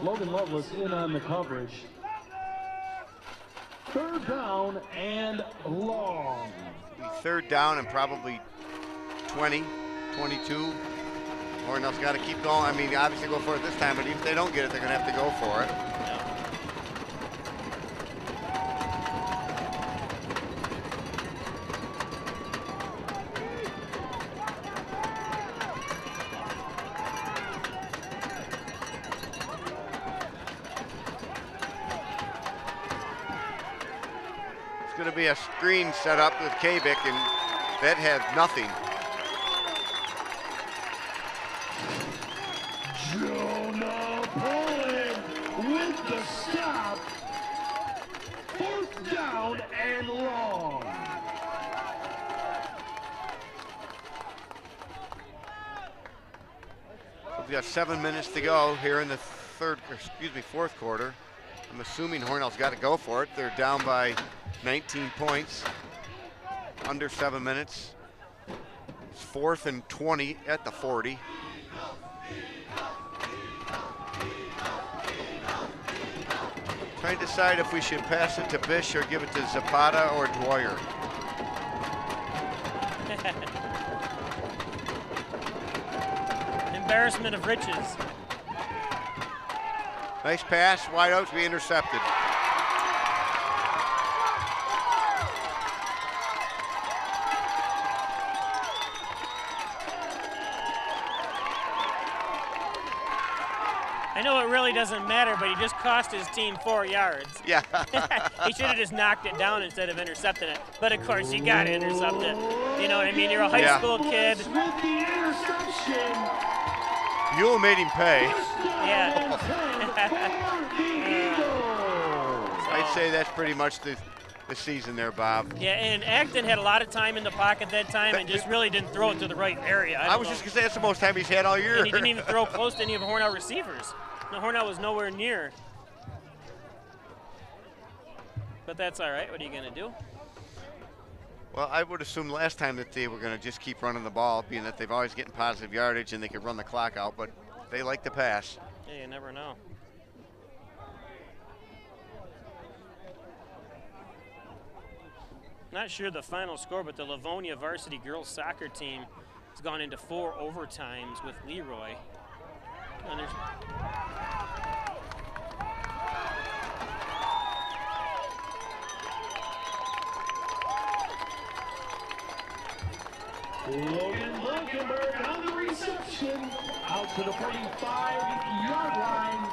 Logan Lovelace in on the coverage. 3rd down and long. 3rd down and probably 20, 22. Hornell's got to keep going. I mean, obviously go for it this time, but even if they don't get it, they're going to have to go for it. Going to be a screen set up with Kabik, and that had nothing. Jonah Pullen with the stop. 4th down and long. We've got 7 minutes to go here in the 4th quarter. I'm assuming Hornell's got to go for it. They're down by 19 points. Under 7 minutes. It's 4th and 20 at the 40. Trying to decide if we should pass it to Bish or give it to Zapata or Dwyer. Embarrassment of riches. Nice pass, wide out to be intercepted. I know it really doesn't matter, but he just cost his team 4 yards. Yeah. He should have just knocked it down instead of intercepting it. But of course, you got to intercept it. You know what I mean? You're a high school kid. With the interception. Buell made him pay. Yeah. I'd say that's pretty much the season there, Bob. Yeah, and Acton had a lot of time in the pocket that time and just really didn't throw it to the right area. I was just going to say that's the most time he's had all year. And he didn't even throw close to any of Hornell receivers. No, Hornell was nowhere near. But that's all right. What are you going to do? Well, I would assume last time that they were going to just keep running the ball, being that they've always getting positive yardage and they could run the clock out, but they like to pass. Yeah, you never know. Not sure the final score, but the Livonia varsity girls soccer team has gone into 4 overtimes with Leroy. And there's Logan Blankenberg on the reception. Out to the 45-yard line.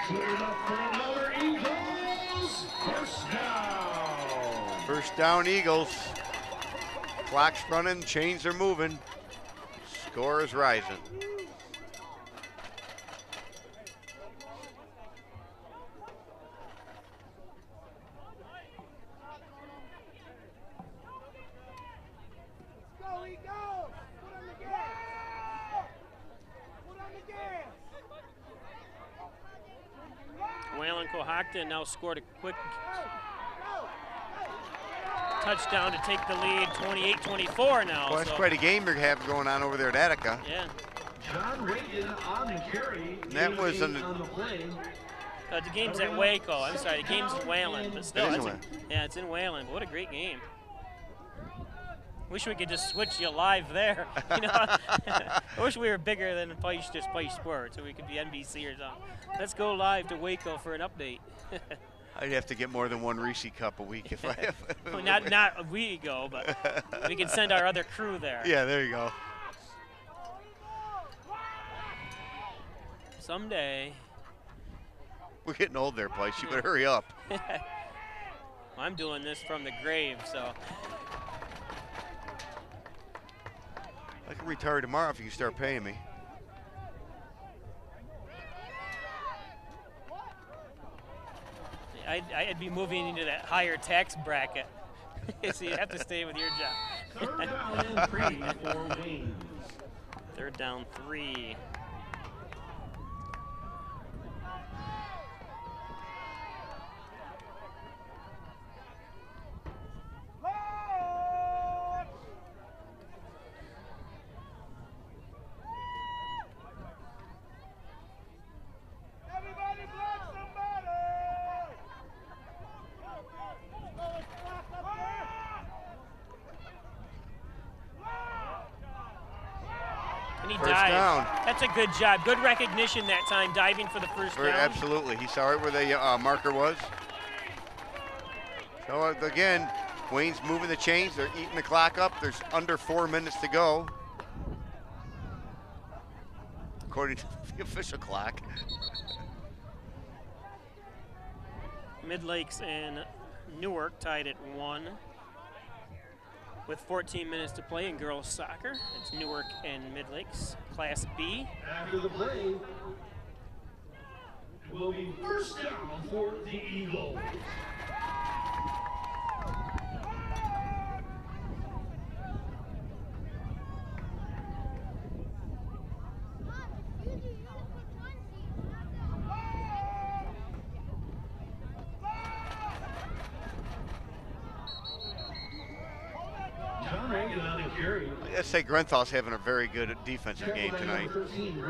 Cleared up for another Eagles. First down. First down, Eagles. Clock's running, chains are moving. Score is rising. Cohocton now scored a quick touchdown to take the lead, 28-24 now. Well, that's quite a game you're having going on over there at Attica. Yeah. John Reagan on the carry. That was on the play. The game's at Waco. I'm sorry, the game's in Wayland, but still, yeah, it's in Wayland. But what a great game. Wish we could just switch you live there. You know, I wish we were bigger than Peisch, just Peisch Sports, so we could be NBC or something. Let's go live to Waco for an update. I'd have to get more than one Reese Cup a week if I. Well, not a week ago, but we can send our other crew there. Yeah, there you go. Someday. We're getting old there, Peisch. You better hurry up. Well, I'm doing this from the grave, so. I can retire tomorrow if you start paying me. I'd be moving into that higher tax bracket, so you'd have to stay with your job. Third down and 3 for Wayne. Third down 3. That's a good job. Good recognition that time, diving for the first down. Absolutely. He saw right where the marker was. So, again, Wayne's moving the chains. They're eating the clock up. There's under 4 minutes to go, according to the official clock. Mid Lakes and Newark tied at 1. With 14 minutes to play in girls soccer, it's Newark and Mid Lakes, Class B. After the play, it will be first down for the Eagles. I'd say Grenthal's having a very good defensive game tonight.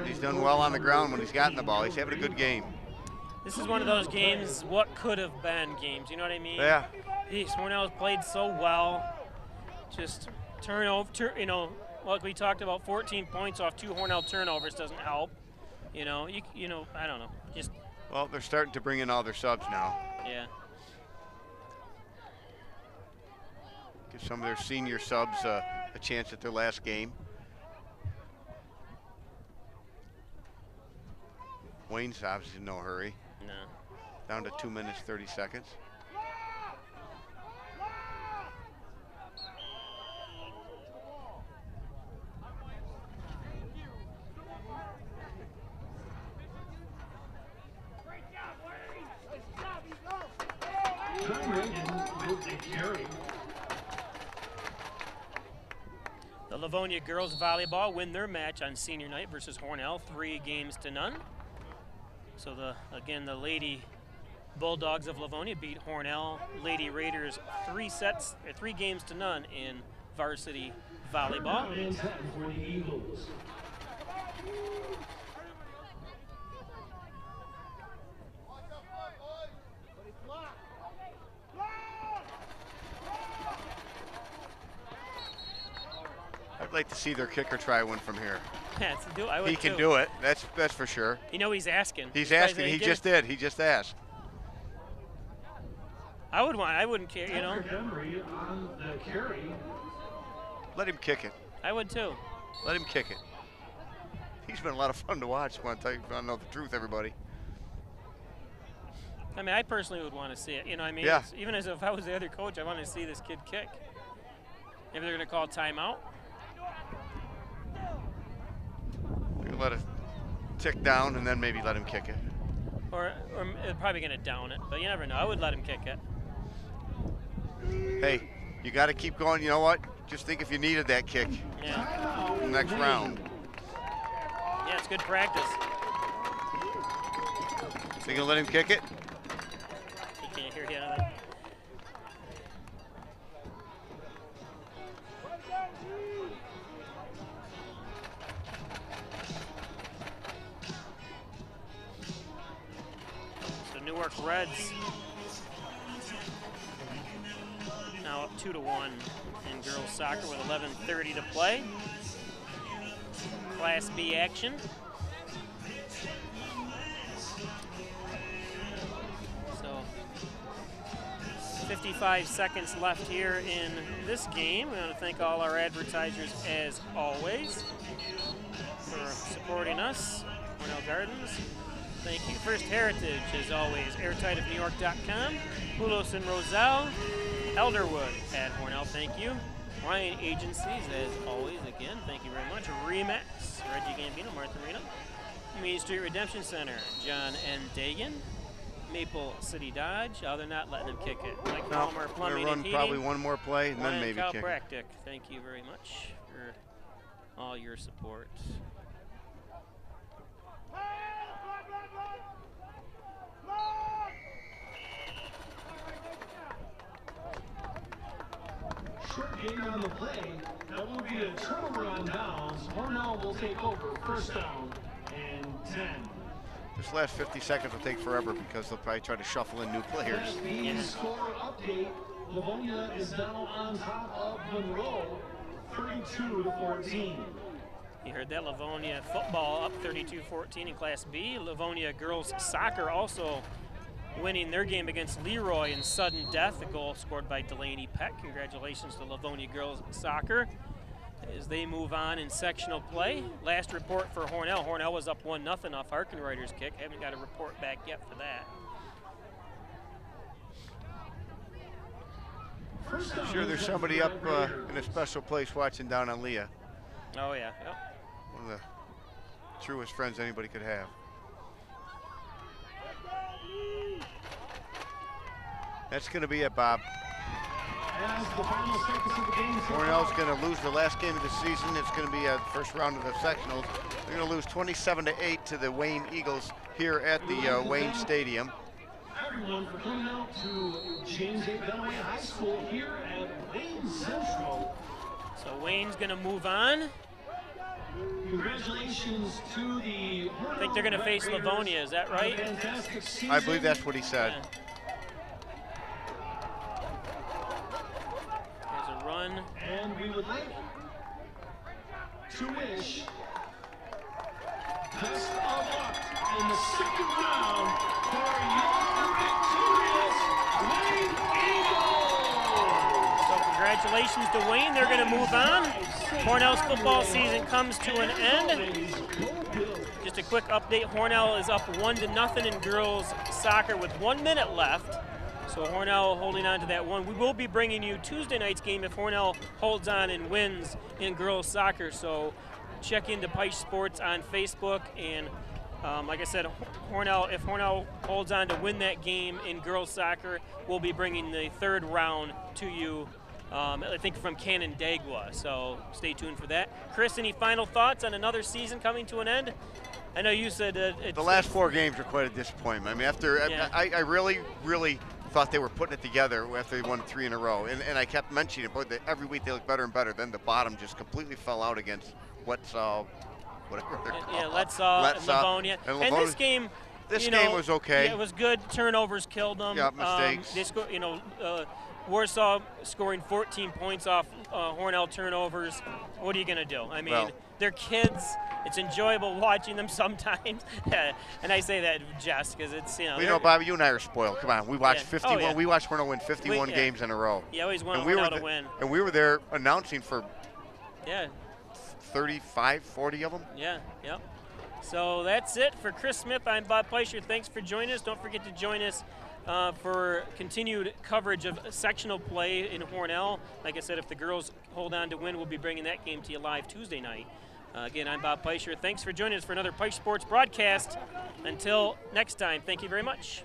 He's done well on the ground when he's gotten the ball. He's having a good game. This is one of those games, what could have been games, you know what I mean? Yeah. Hornell's played so well. Just turnover, you know, like we talked about, 14 points off 2 Hornell turnovers doesn't help. You know, I don't know. Just. Well, they're starting to bring in all their subs now. Yeah. Give some of their senior subs a chance at their last game. Wayne's obviously in no hurry. No. Down to 2 minutes, 30 seconds. The Livonia girls volleyball win their match on senior night versus Hornell, 3-0. So again, the Lady Bulldogs of Livonia beat Hornell Lady Raiders 3-0 in varsity volleyball. I'd like to see their kicker try one from here. Yeah, I would he can too. do it. That's for sure. You know he's asking. He's asking. He just did. He just asked. I wouldn't care, you know. Let him kick it. I would too. Let him kick it. He's been a lot of fun to watch. I want to know the truth, everybody. I mean, I personally would want to see it. You know what I mean? Yeah. Even as if I was the other coach, I want to see this kid kick. Maybe they're going to call timeout. Let it tick down and then maybe let him kick it. Or they're probably going to down it, but you never know. I would let him kick it. Hey, you got to keep going. You know what? Just think if you needed that kick in the next round. Yeah, it's good practice. So you going to let him kick it? He can't hear you. I don't think. Newark Reds now up 2-1 in girls soccer with 11:30 to play. Class B action. So 55 seconds left here in this game. We want to thank all our advertisers as always for supporting us. Hornell Gardens. Thank you. First Heritage, as always, airtightofnewyork.com. Poulos and Roselle, Elderwood at Hornell, thank you. Ryan Agencies, as always, again, thank you very much. Remax, Reggie Gambino, Martha Marina. Main Street Redemption Center, John N. Dagan. Maple City Dodge, they're not letting them kick it. Like Palmer Plumbing and Heating. Probably one more play and then maybe kick it. Thank you very much for all your support. Short gain on the play. That will be a turnover on downs. Hornell will take over. First down and 10. This last 50 seconds will take forever because they'll probably try to shuffle in new players. Score update. Livonia is now on top of Monroe, 32-14. You heard that. Livonia football up 32-14 in Class B. Livonia girls soccer also winning their game against Leroy in sudden death. The goal scored by Delaney Peck. Congratulations to Livonia girls soccer as they move on in sectional play. Last report for Hornell. Hornell was up 1-0 off Harkenreiter's kick. Haven't got a report back yet for that. I'm sure there's somebody up in a special place watching down on Leah. Oh, yeah. Yep. One of the truest friends anybody could have. That's going to be it, Bob. Hornell's going to lose the last game of the season. It's going to be the first round of the sectionals. They're going to lose 27-8 to the Wayne Eagles here at the Wayne Stadium. Everyone for coming out to James A. Dunaway High School here at Wayne Central. So Wayne's going to move on. Congratulations to the I think they're going to face Livonia, is that right? I believe that's what he said. Yeah. There's a run. And we would like to wish best of luck in the second round for your victorious Wayne Eagles. So congratulations to Wayne. They're going to move on. Hornell's football season comes to an end. Just a quick update, Hornell is up 1-0 in girls soccer with 1 minute left. So Hornell holding on to that one. We will be bringing you Tuesday night's game if Hornell holds on and wins in girls soccer. So check into Pike Sports on Facebook. And like I said, if Hornell holds on to win that game in girls soccer, we'll be bringing the third round to you, I think from Canandaigua. So stay tuned for that. Chris, any final thoughts on another season coming to an end? I know you said the last 4 games were quite a disappointment. I mean, I really thought they were putting it together after they won 3 in a row. And I kept mentioning it, but every week they look better and better. Then the bottom just completely fell out against whatever they're called. Yeah, Livonia. And this game, game was okay. Yeah, it was good. Turnovers killed them. Yeah, mistakes. They Warsaw scoring 14 points off Hornell turnovers. What are you going to do? I mean, they're kids. It's enjoyable watching them sometimes. And I say that just because it's, Bobby, you and I are spoiled. Come on. We watched 51. Yeah. We watched Hornell win 51 games in a row. You always want Hornell to win. And we were there announcing for 35, 40 of them. Yeah, yep. So that's it for Chris Smith. I'm Bob Fleischer. Thanks for joining us. Don't forget to join us for continued coverage of sectional play in Hornell. Like I said, if the girls hold on to win, we'll be bringing that game to you live Tuesday night. Again, I'm Bob Fleischer. Thanks for joining us for another Pike Sports broadcast. Until next time, thank you very much.